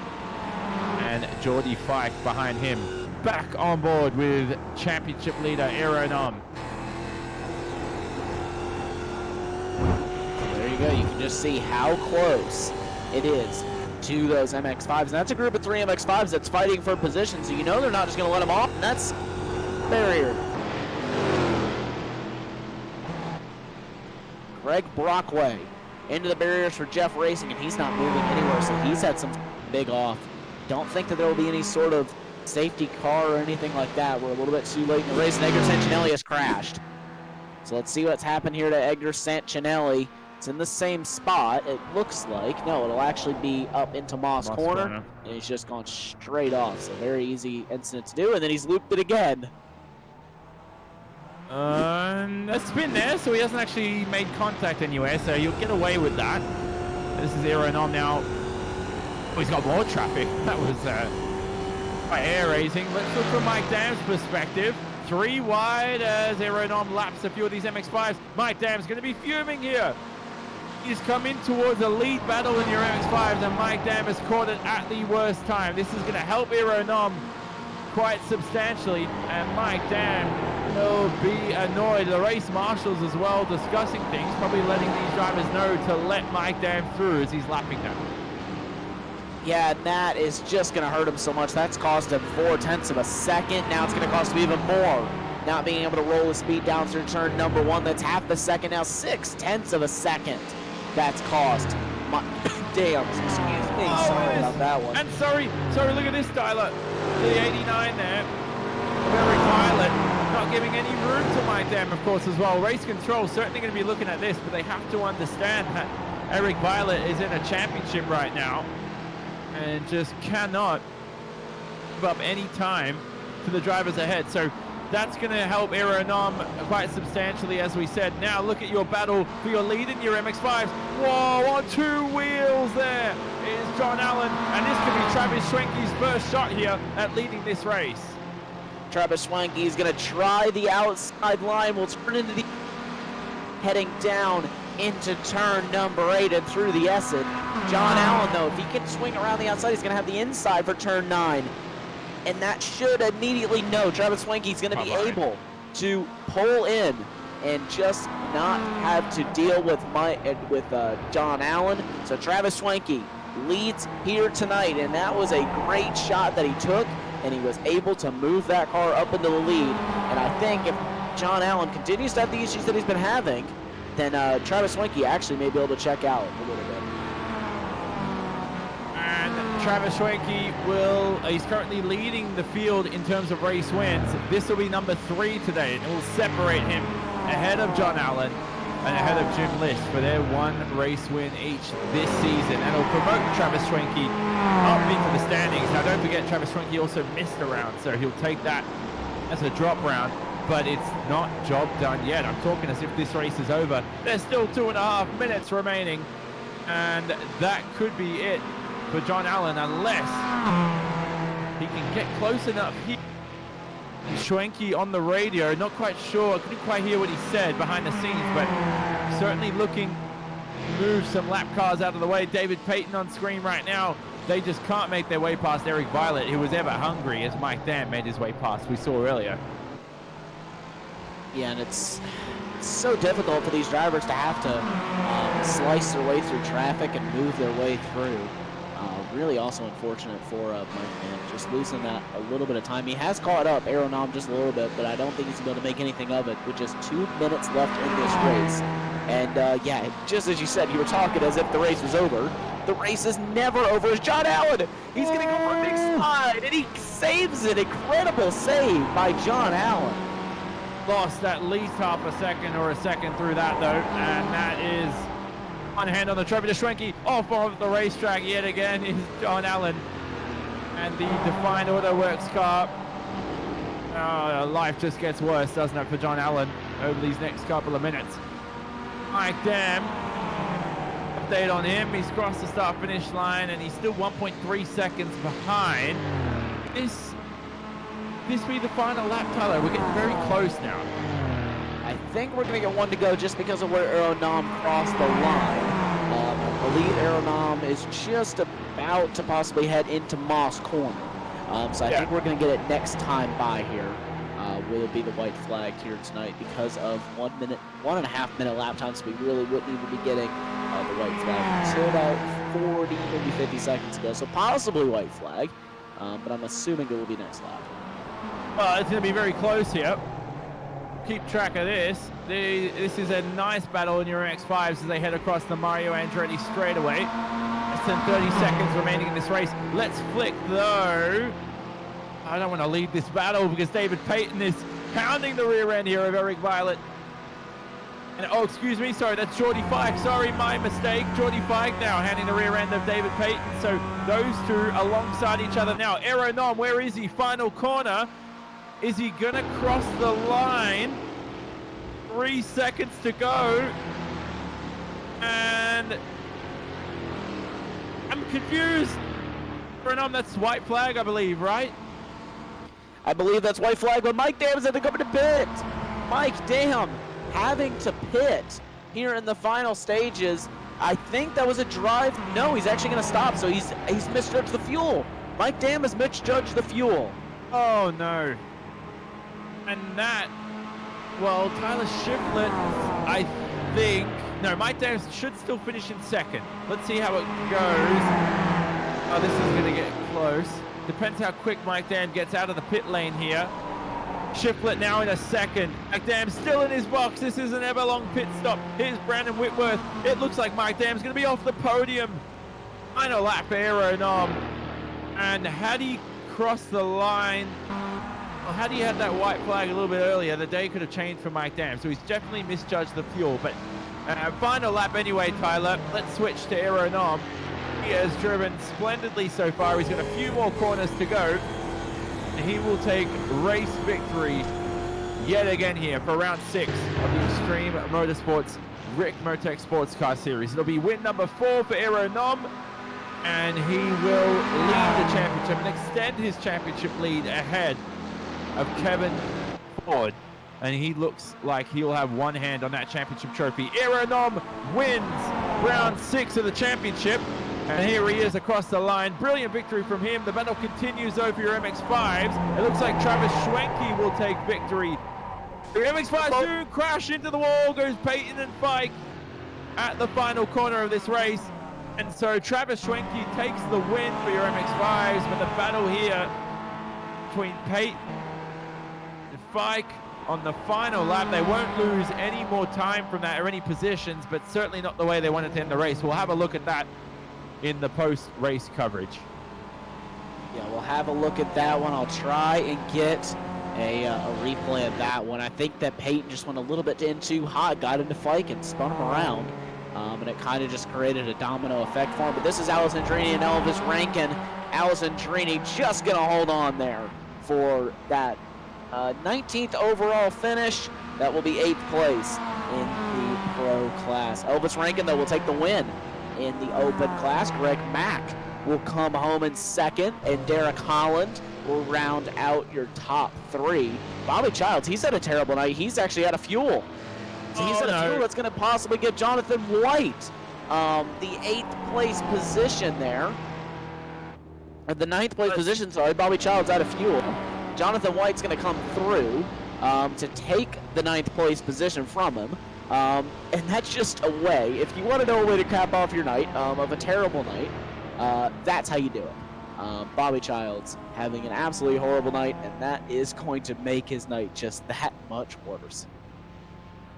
S2: and Geordie Fike behind him. Back on board with championship leader Aeronom.
S3: There you go. You can just see how close it is to those MX-5s. And that's a group of 3 MX-5s that's fighting for position, so you know they're not just going to let them off, and that's barrier. Greg Brockway into the barriers for Jeff Racing, and he's not moving anywhere, so he's had some big off. Don't think that there will be any sort of safety car or anything like that. We're a little bit too late in the race. Negro Santinelli has crashed. So let's see what's happened here to Edgar Santinelli. It's in the same spot, it looks like. No, it'll actually be up into Moss Corner. And he's just gone straight off. So very easy incident to do. And then he's looped it again.
S2: A spin there, so he hasn't actually made contact anywhere, so you'll get away with that. This is Aeronom now. Oh, he's got more traffic. That was by air racing. Let's look from Mike Dam's perspective. 3 wide as Aeronom laps a few of these MX-5s. Mike Dam's going to be fuming here. He's come in towards a lead battle in your MX-5s, and Mike Dam has caught it at the worst time. This is going to help Aeronom quite substantially, and Mike Dam will be annoyed. The race marshals as well discussing things, probably letting these drivers know to let Mike Dam through as he's lapping them.
S3: Yeah, and that is just going to hurt him so much. That's cost him 0.4 of a second. Now it's going to cost him even more. Not being able to roll the speed down through turn number 1. That's half a second. Now 0.6 of a second. That's cost. Damn, excuse me. Sorry about that one.
S2: And sorry, look at this, Tyler. The 89 there. Very Violet. Not giving any room to Mike Dam, of course, as well. Race control certainly going to be looking at this, but they have to understand that Eric Violet is in a championship right now and just cannot give up any time to the drivers ahead. So that's going to help Aeronom quite substantially, as we said. Now look at your battle for your lead in your MX-5s. Whoa, on 2 wheels there is John Allen, and this could be Travis Schwenke's first shot here at leading this race.
S3: Travis Schwenke is going to try the outside line. We'll turn into the heading down into turn number 8 and through the exit. John Allen, though, if he can swing around the outside, he's going to have the inside for turn 9. And that should immediately know Travis Schwenke is going to be able to pull in and just not have to deal with John Allen. So Travis Schwenke leads here tonight, and that was a great shot that he took, and he was able to move that car up into the lead. And I think if John Allen continues to have the issues that he's been having, then Travis Schwenke actually may be able to check out a little bit.
S2: And Travis Schwenke he's currently leading the field in terms of race wins. This will be number 3 today, and it will separate him ahead of John Allen and ahead of Jim List for their 1 race win each this season. And it'll promote Travis Schwenke up into the standings. Now don't forget, Travis Schwenke also missed a round, so he'll take that as a drop round. But it's not job done yet. I'm talking as if this race is over. There's still 2.5 minutes remaining, and that could be it for John Allen, unless he can get close enough here. Schwenke on the radio, not quite sure, couldn't quite hear what he said behind the scenes, but certainly looking to move some lap cars out of the way. David Payton on screen right now. They just can't make their way past Eric Violet, who was ever hungry, as Mike Dam made his way past, we saw earlier.
S3: Yeah, and it's so difficult for these drivers to have to slice their way through traffic and move their way through. Really also unfortunate for Mike Dam, just losing that a little bit of time. He has caught up Aeronom just a little bit, but I don't think he's able to make anything of it with just 2 minutes left in this race. And yeah, just as you said, you were talking as if the race was over. The race is never over. As John Allen, he's going to go for a big slide, and he saves it. Incredible save by John Allen.
S2: Lost at least half a second or a second through that, though, and that is one hand on the trophy to Schwenke. Off of the racetrack yet again is John Allen and the Defined Auto Works car. Life just gets worse, doesn't it, for John Allen over these next couple of minutes. Mike Dam, update on him. He's crossed the start-finish line, and he's still 1.3 seconds behind. This be the final lap, Tyler. We're getting very close now.
S3: I think we're going to get 1 to go just because of where Aeronom crossed the line. I believe Aeronom is just about to possibly head into Moss Corner. So I think we're going to get it next time by here. Will be the white flag here tonight because of 1.5 minute lap time, so we really wouldn't even be getting the white flag until about 40, maybe 50 seconds ago. So possibly white flag, but I'm assuming it will be next lap.
S2: Well, it's going to be very close here. Keep track of this. This is a nice battle in your X5s as they head across the Mario Andretti straightaway. Less than 30 seconds remaining in this race. Let's flick, though. I don't want to lead this battle because David Payton is pounding the rear end here of Eric Violet. And, oh, excuse me, sorry, that's Geordie Fike. Sorry, my mistake. Geordie Fike now handing the rear end of David Payton. So those two alongside each other now. Aeronom, where is he? Final corner. Is he going to cross the line? 3 seconds to go. And I'm confused. Aeronom, that's white flag, I believe, right?
S3: I believe that's white flag, but Mike Dam's had to come to pit. Mike Dam having to pit here in the final stages. I think that was a drive. No, he's actually going to stop, so he's misjudged the fuel. Mike Dam has misjudged the fuel.
S2: Oh, no. And that, well, Tyler Shiflett, I think, no, Mike Dam should still finish in second. Let's see how it goes. Oh, this is going to get close. Depends how quick Mike Dam gets out of the pit lane here. Shiflett now in a second. Mike Dam still in his box. This is an ever-long pit stop. Here's Brandon Whitworth. It looks like Mike Dam's going to be off the podium. Final lap, Aeronom. And had he crossed the line, well, had he had that white flag a little bit earlier, the day could have changed for Mike Dam. So he's definitely misjudged the fuel. But final lap anyway, Tyler. Let's switch to Aeronom. He has driven splendidly so far. He's got a few more corners to go. He will take race victory yet again here for round 6 of the Extreme Motorsports Ricmotech Sports Car Series. It'll be win number 4 for Aeronom, and he will lead the championship and extend his championship lead ahead of Kevin Ford. And he looks like he'll have one hand on that championship trophy. Aeronom wins round 6 of the championship. And here he is across the line. Brilliant victory from him. The battle continues over your MX-5s. It looks like Travis Schwenke will take victory. The MX-5s soon crash into the wall. Goes Payton and Fike at the final corner of this race. And so Travis Schwenke takes the win for your MX-5s. But the battle here between Payton and Fike on the final lap. They won't lose any more time from that or any positions, but certainly not the way they wanted to end the race. We'll have a look at that in the post-race coverage.
S3: Yeah, we'll have a look at that one. I'll try and get a replay of that one. I think that Payton just went a little bit in too hot, got into Fike and spun him around, and it kind of just created a domino effect for him. But this is Alessandrini and Elvis Rankin. Alessandrini just going to hold on there for that 19th overall finish. That will be 8th place in the pro class. Elvis Rankin, though, will take the win in the open class. Greg Mack will come home in 2nd, and Derek Holland will round out your top 3. Bobby Childs, he's had a terrible night. He's actually out of fuel. So he's out of fuel that's going to possibly get Jonathan White the 8th place position there. At the 9th place position, sorry, Bobby Childs out of fuel. Jonathan White's going to come through to take the 9th place position from him. And that's just a way, if you want to know a way to cap off your night of a terrible night, that's how you do it. Bobby Childs having an absolutely horrible night, and that is going to make his night just that much worse.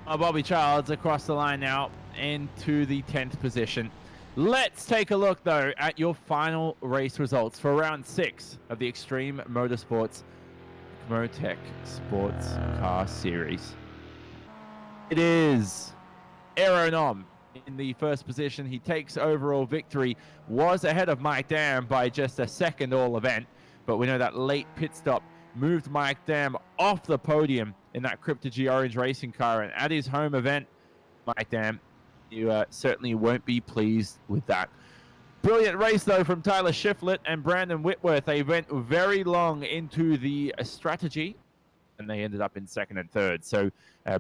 S2: Bobby Childs across the line now into the 10th position. Let's take a look, though, at your final race results for round 6 of the Extreme Motorsports Ricmotech Sports Car Series. It is Aeronom in the first position. He takes overall victory. Was ahead of Mike Dam by just a second all event, but we know that late pit stop moved Mike Dam off the podium in that Crypto-G Orange racing car. And at his home event, Mike Dam, you certainly won't be pleased with that. Brilliant race, though, from Tyler Shiflett and Brandon Whitworth. They went very long into the strategy, and they ended up in 2nd and 3rd. So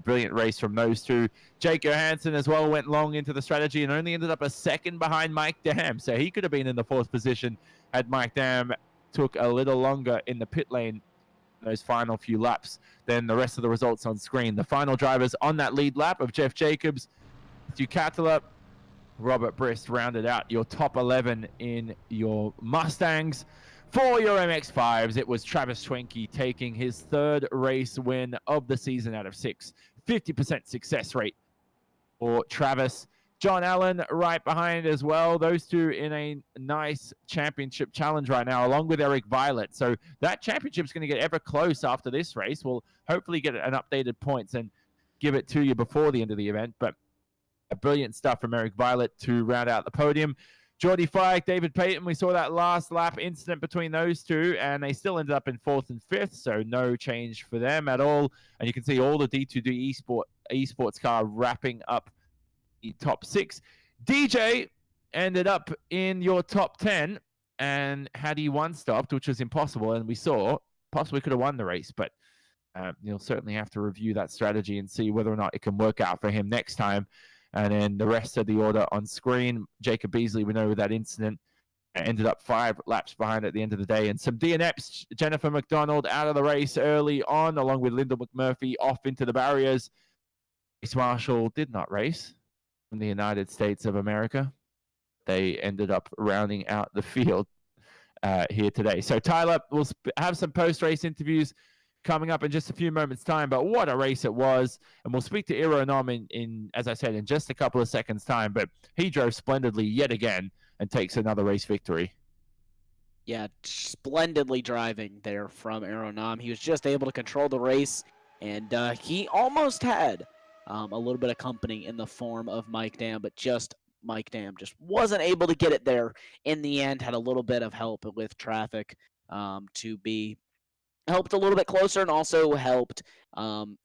S2: brilliant race from those two. Jake Johansson as well went long into the strategy and only ended up a 2nd behind Mike Dam. So he could have been in the 4th position had Mike Dam took a little longer in the pit lane those final few laps than the rest of the results on screen. The final drivers on that lead lap of Jeff Jacobs, Matthew Catala, Robert Brist rounded out your top 11 in your Mustangs. For your MX-5s, it was Travis Schwenke taking his 3rd race win of the season out of 6. 50% success rate for Travis. John Allen right behind as well. Those two in a nice championship challenge right now, along with Eric Violet. So that championship's going to get ever close after this race. We'll hopefully get an updated points. And give it to you before the end of the event, but brilliant stuff from Eric Violet to round out the podium. Geordie Fike, David Payton, we saw that last lap incident between those two, and they still ended up in 4th and 5th, so no change for them at all. And you can see all the D2D esports car wrapping up the top 6. DJ ended up in your top 10, and had he one stopped, which was impossible, and we saw, possibly could have won the race, but you'll certainly have to review that strategy and see whether or not it can work out for him next time. And then the rest of the order on screen, Jacob Beasley, we know that incident ended up 5 laps behind at the end of the day. And some DNFs, Jennifer McDonald out of the race early on, along with Lyndall McMurphy off into the barriers. Race Marshall did not race from the United States of America. They ended up rounding out the field here today. So Tyler, we'll have some post-race interviews coming up in just a few moments' time, but what a race it was. And we'll speak to Iro Nom in, as I said, in just a couple of seconds' time, but he drove splendidly yet again and takes another race victory.
S3: Yeah, splendidly driving there from Iro Nom. He was just able to control the race, and he almost had a little bit of company in the form of Mike Dam, but just Mike Dam just wasn't able to get it there in the end. Had a little bit of help with traffic to be helped a little bit closer, and also helped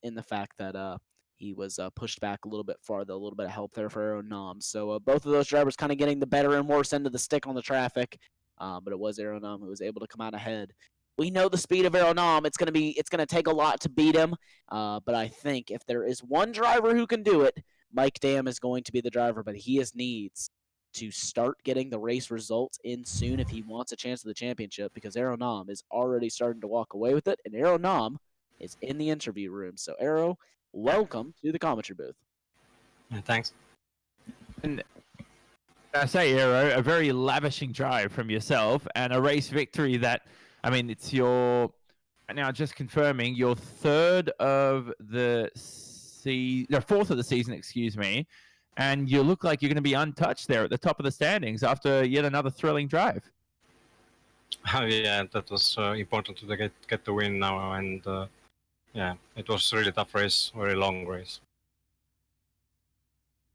S3: in the fact that he was pushed back a little bit farther, a little bit of help there for Iro Nom. So both of those drivers kind of getting the better and worse end of the stick on the traffic, but it was Iro Nom who was able to come out ahead. We know the speed of Iro Nom. It's gonna take a lot to beat him, but I think if there is one driver who can do it, Mike Dam is going to be the driver, but he needs to start getting the race results in soon if he wants a chance at the championship, because Iro Nom is already starting to walk away with it, and Iro Nom is in the interview room. So Iro, welcome to the commentary booth.
S4: Thanks.
S2: And I say, Iro, a very lavishing drive from yourself and a race victory that, I mean, it's your, now just confirming, your 4th of the season, excuse me. And you look like you're going to be untouched there at the top of the standings after yet another thrilling drive.
S4: Oh, yeah, that was important to get the win now. And yeah, it was a really tough race, very long race.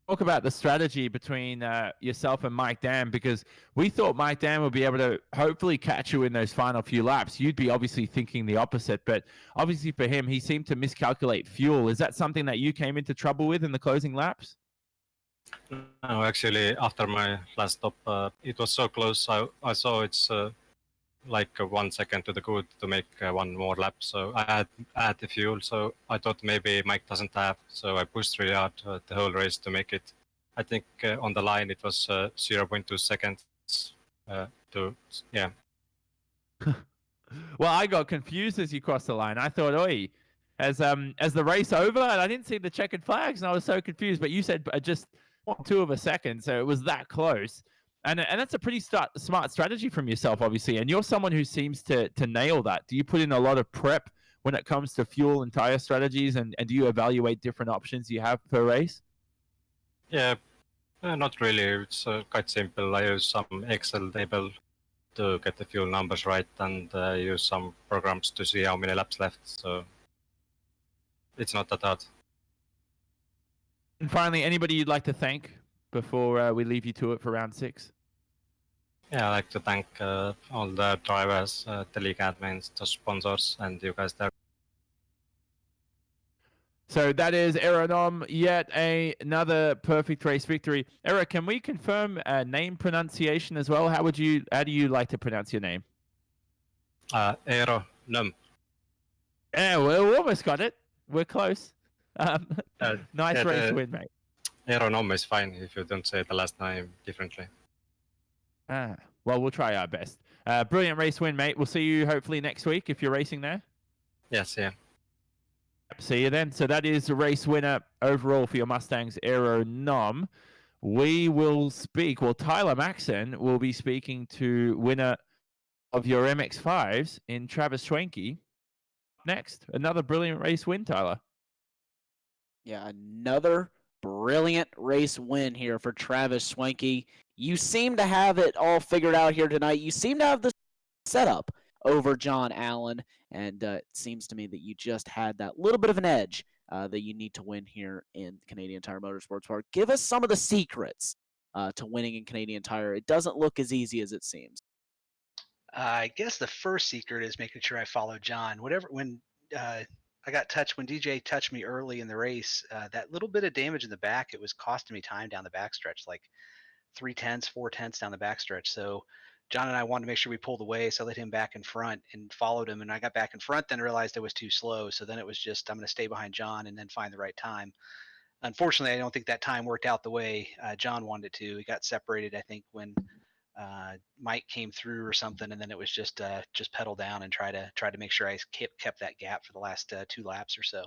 S2: Talk about the strategy between yourself and Mike Dam, because we thought Mike Dam would be able to hopefully catch you in those final few laps. You'd be obviously thinking the opposite, but obviously for him, he seemed to miscalculate fuel. Is that something that you came into trouble with in the closing laps?
S4: No, actually, after my last stop, it was so close. I saw it's like 1 second to the good to make one more lap. So I had the fuel. So I thought maybe Mike doesn't have. So I pushed really hard the whole race to make it. I think on the line it was 0.2 seconds. Yeah.
S2: Well, I got confused as you crossed the line. I thought, oi, as the race over, and I didn't see the checkered flags, and I was so confused. But you said just 1/2 of a second, so it was that close. And that's a pretty smart strategy from yourself, obviously. And you're someone who seems to nail that. Do you put in a lot of prep when it comes to fuel and tire strategies, and do you evaluate different options you have per race?
S4: Yeah, not really. It's quite simple. I use some Excel table to get the fuel numbers right, and use some programs to see how many laps left. So it's not that hard.
S2: And finally, anybody you'd like to thank before we leave you to it for round 6?
S4: Yeah, I'd like to thank all the drivers, the league admins, the sponsors, and you guys there.
S2: So that is Iro Nom, yet another perfect race victory. Iro, can we confirm name pronunciation as well? How do you like to pronounce your name?
S4: Iro Nom.
S2: Yeah, we almost got it. We're close. Nice race win, mate.
S4: Iro Nom is fine if you don't say the last name differently.
S2: Well, we'll try our best. Brilliant race win, mate. We'll see you hopefully next week if you're racing there.
S4: Yes, yeah.
S2: See you then. So that is the race winner overall for your Mustangs, Iro Nom. We will speak, well, Tyler Maxson will be speaking to winner of your MX-5s in Travis Schwenke. Next, another brilliant race win, Tyler.
S3: Yeah, another brilliant race win here for Travis Schwenke. You seem to have it all figured out here tonight. You seem to have the setup over John Allen, and it seems to me that you just had that little bit of an edge that you need to win here in Canadian Tire Motorsports Park. Give us some of the secrets to winning in Canadian Tire. It doesn't look as easy as it seems.
S5: I guess the first secret is making sure I follow John. When I got touched, when DJ touched me early in the race, that little bit of damage in the back, it was costing me time down the backstretch, like 3/10, 4/10 down the backstretch. So John and I wanted to make sure we pulled away, so I let him back in front and followed him. And I got back in front, then realized I was too slow. So then it was just I'm going to stay behind John and then find the right time. Unfortunately, I don't think that time worked out the way John wanted it to. We got separated, I think, when Mike came through or something, and then it was just pedal down and try to make sure I kept that gap for the last 2 laps or so.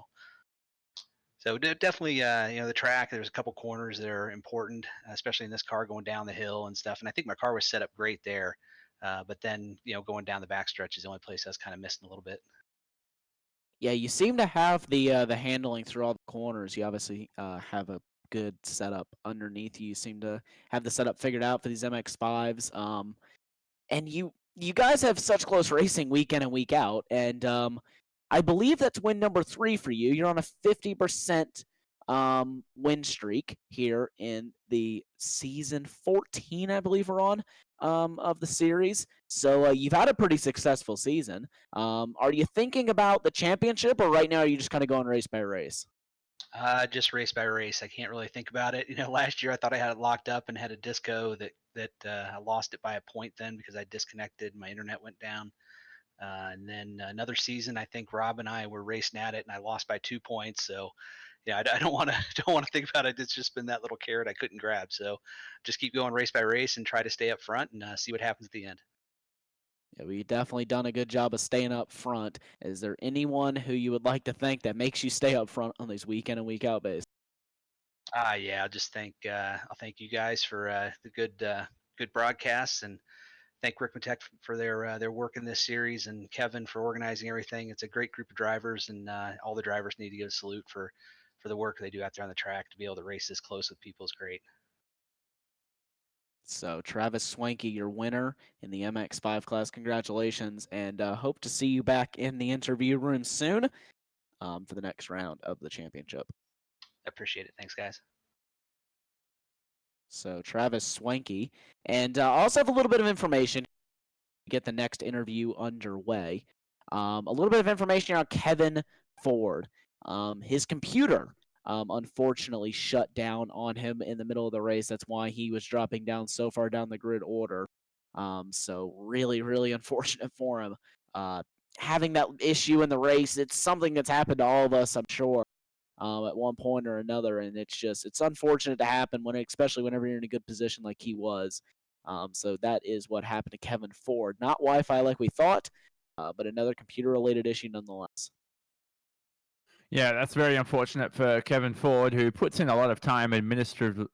S5: So definitely, the track. There's a couple corners that are important, especially in this car going down the hill and stuff. And I think my car was set up great there, but then going down the backstretch is the only place I was kind of missing a little bit.
S3: Yeah, you seem to have the handling through all the corners. You obviously have a good setup underneath you. You seem to have the setup figured out for these MX-5s. And you guys have such close racing week in and week out. And I believe that's win number 3 for you. You're on a 50% win streak here in the season 14, I believe we're on, of the series. So you've had a pretty successful season. Are you thinking about the championship, or right now are you just kind of going race by race?
S5: Just race by race. I can't really think about it. Last year I thought I had it locked up and had a disco that I lost it by a point then because I disconnected. My internet went down. And then another season, I think Rob and I were racing at it, and I lost by 2 points. So, yeah, I don't want to don't want to think about it. It's just been that little carrot I couldn't grab. So, just keep going race by race and try to stay up front and see what happens at the end.
S3: Yeah, we definitely done a good job of staying up front. Is there anyone who you would like to thank that makes you stay up front on these week in and week out bases?
S5: Yeah, I'll thank you guys for the good broadcasts, and thank Ricmotech for their work in this series, and Kevin for organizing everything. It's a great group of drivers, and all the drivers need to get a salute for the work they do out there on the track. To be able to race this close with people is great.
S3: So Travis Swanky, your winner in the MX-5 class. Congratulations, and hope to see you back in the interview room soon for the next round of the championship.
S5: I appreciate it. Thanks, guys.
S3: So Travis Swanky, and I also have a little bit of information to get the next interview underway. A little bit of information on Kevin Ford. His computer unfortunately shut down on him in the middle of the race. That's why he was dropping down so far down the grid order. So really, really unfortunate for him. Having that issue in the race, it's something that's happened to all of us, I'm sure, at one point or another. And it's unfortunate to happen, especially whenever you're in a good position like he was. So that is what happened to Kevin Ford. Not Wi-Fi like we thought, but another computer-related issue nonetheless.
S2: Yeah, that's very unfortunate for Kevin Ford, who puts in a lot of time administratively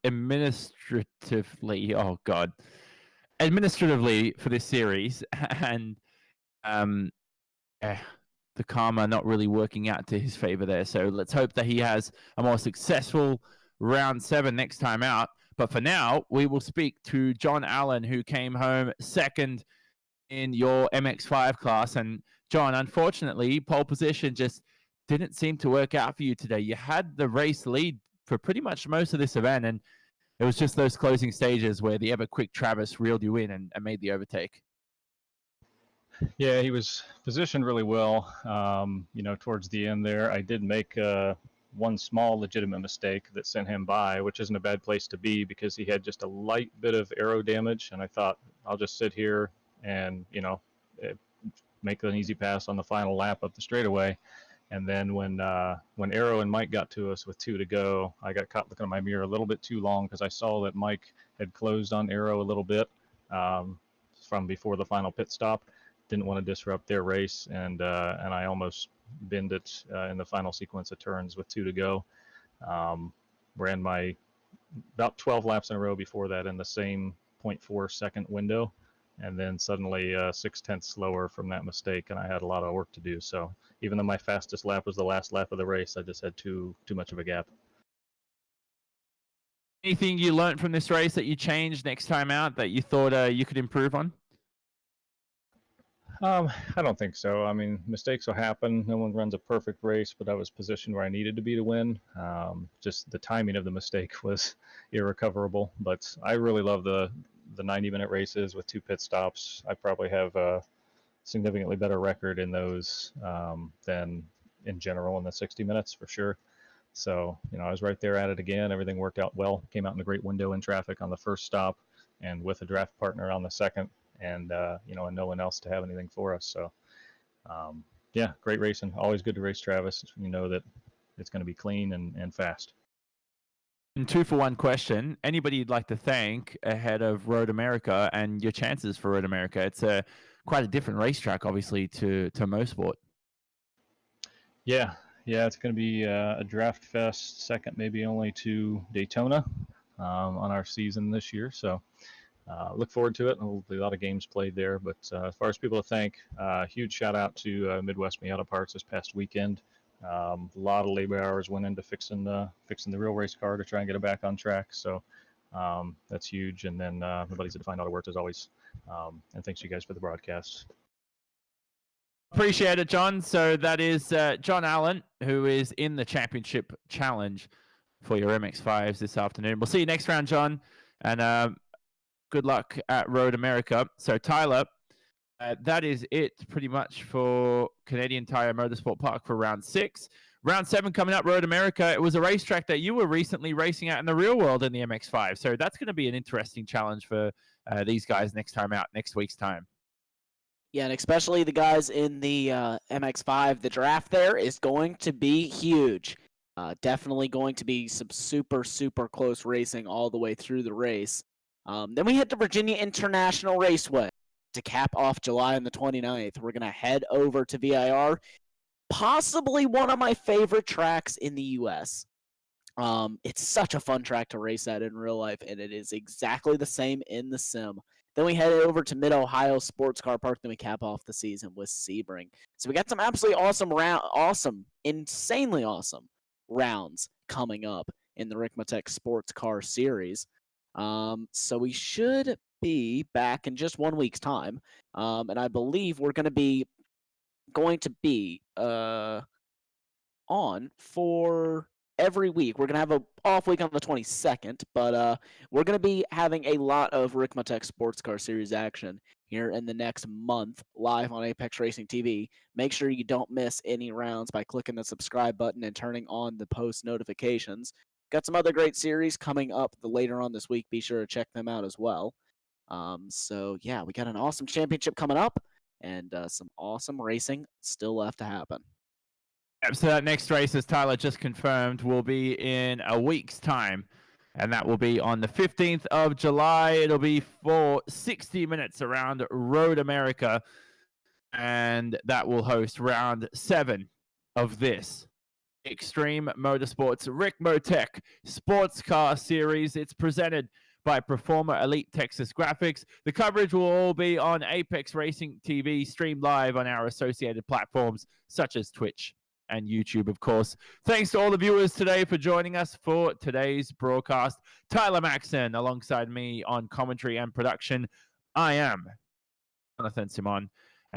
S2: for this series, and the karma not really working out to his favor there. So let's hope that he has a more successful round 7 next time out. But for now, we will speak to John Allen, who came home second in your MX-5 class. And John, unfortunately, pole position just didn't seem to work out for you today. You had the race lead for pretty much most of this event, and it was just those closing stages where the ever-quick Travis reeled you in and made the overtake.
S6: Yeah, he was positioned really well. Towards the end there, I did make one small legitimate mistake that sent him by, which isn't a bad place to be because he had just a light bit of aero damage, and I thought I'll just sit here and make an easy pass on the final lap up the straightaway. And then when Aero and Mike got to us with 2 to go, I got caught looking at my mirror a little bit too long because I saw that Mike had closed on Aero a little bit from before the final pit stop. Didn't want to disrupt their race, and I almost binned it in the final sequence of turns with 2 to go. Ran my about 12 laps in a row before that in the same 0.4 second window, and then suddenly 0.6 slower from that mistake, and I had a lot of work to do. So even though my fastest lap was the last lap of the race, I just had too much of a gap.
S2: Anything you learned from this race that you changed next time out that you thought you could improve on?
S6: I don't think so. I mean, mistakes will happen. No one runs a perfect race, but I was positioned where I needed to be to win. Just the timing of the mistake was irrecoverable. But I really love the 90-minute races with 2 pit stops. I probably have a significantly better record in those than in general in the 60 minutes for sure. So, I was right there at it again. Everything worked out well. Came out in a great window in traffic on the first stop and with a draft partner on the second, and, and no one else to have anything for us. So, yeah, great racing. Always good to race, Travis. You know that it's going to be clean and fast.
S2: And 2-for-1 question. Anybody you'd like to thank ahead of Road America and your chances for Road America? It's quite a different racetrack, obviously, to Motorsport.
S6: Yeah, it's going to be a draft fest, second maybe only to Daytona on our season this year. So look forward to it. There'll be a lot of games played there. But as far as people to thank, huge shout out to Midwest Miata Parts this past weekend. A lot of labor hours went into fixing the real race car to try and get it back on track. So that's huge. And then everybody's at Defined Auto Works as always. And thanks you guys for the broadcast.
S2: Appreciate it, John. So that is John Allen, who is in the championship challenge for your MX-5s this afternoon. We'll see you next round, John. And good luck at Road America. So, Tyler, that is it pretty much for Canadian Tire Motorsport Park for round 6. Round 7 coming up, Road America. It was a racetrack that you were recently racing at in the real world in the MX-5. So that's going to be an interesting challenge for these guys next time out, next week's time.
S3: Yeah, and especially the guys in the MX-5, the draft there is going to be huge. Definitely going to be some super, super close racing all the way through the race. Then we hit the Virginia International Raceway to cap off July on the 29th. We're going to head over to VIR, possibly one of my favorite tracks in the U.S. It's such a fun track to race at in real life, and it is exactly the same in the sim. Then we head over to Mid-Ohio Sports Car Park, then we cap off the season with Sebring. So we got some absolutely insanely awesome rounds coming up in the Ricmotech Sports Car Series. So we should be back in just 1 week's time, and I believe we're going to be on for every week. We're going to have an off week on the 22nd, but we're going to be having a lot of Ricmotech Sports Car Series action here in the next month live on Apex Racing TV. Make sure you don't miss any rounds by clicking the subscribe button and turning on the post notifications. Got some other great series coming up later on this week. Be sure to check them out as well. So, yeah, we got an awesome championship coming up and some awesome racing still left to happen.
S2: So that next race, as Tyler just confirmed, will be in a week's time. And that will be on the 15th of July. It'll be for 60 minutes around Road America. And that will host round 7 of this Extreme Motorsports Ricmotech Sports Car Series. It's presented by Performer Elite Texas Graphics. The coverage will all be on Apex Racing TV, streamed live on our associated platforms such as Twitch and YouTube, of course. Thanks to all the viewers today for joining us for today's broadcast. Tyler Maxson alongside me on commentary and production. I am Jonathan Simon.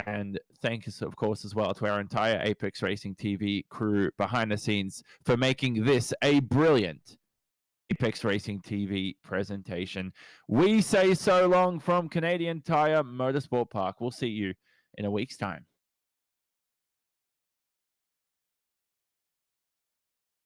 S2: And thanks, of course, as well to our entire Apex Racing TV crew behind the scenes for making this a brilliant Apex Racing TV presentation. We say so long from Canadian Tire Motorsport Park. We'll see you in a week's time.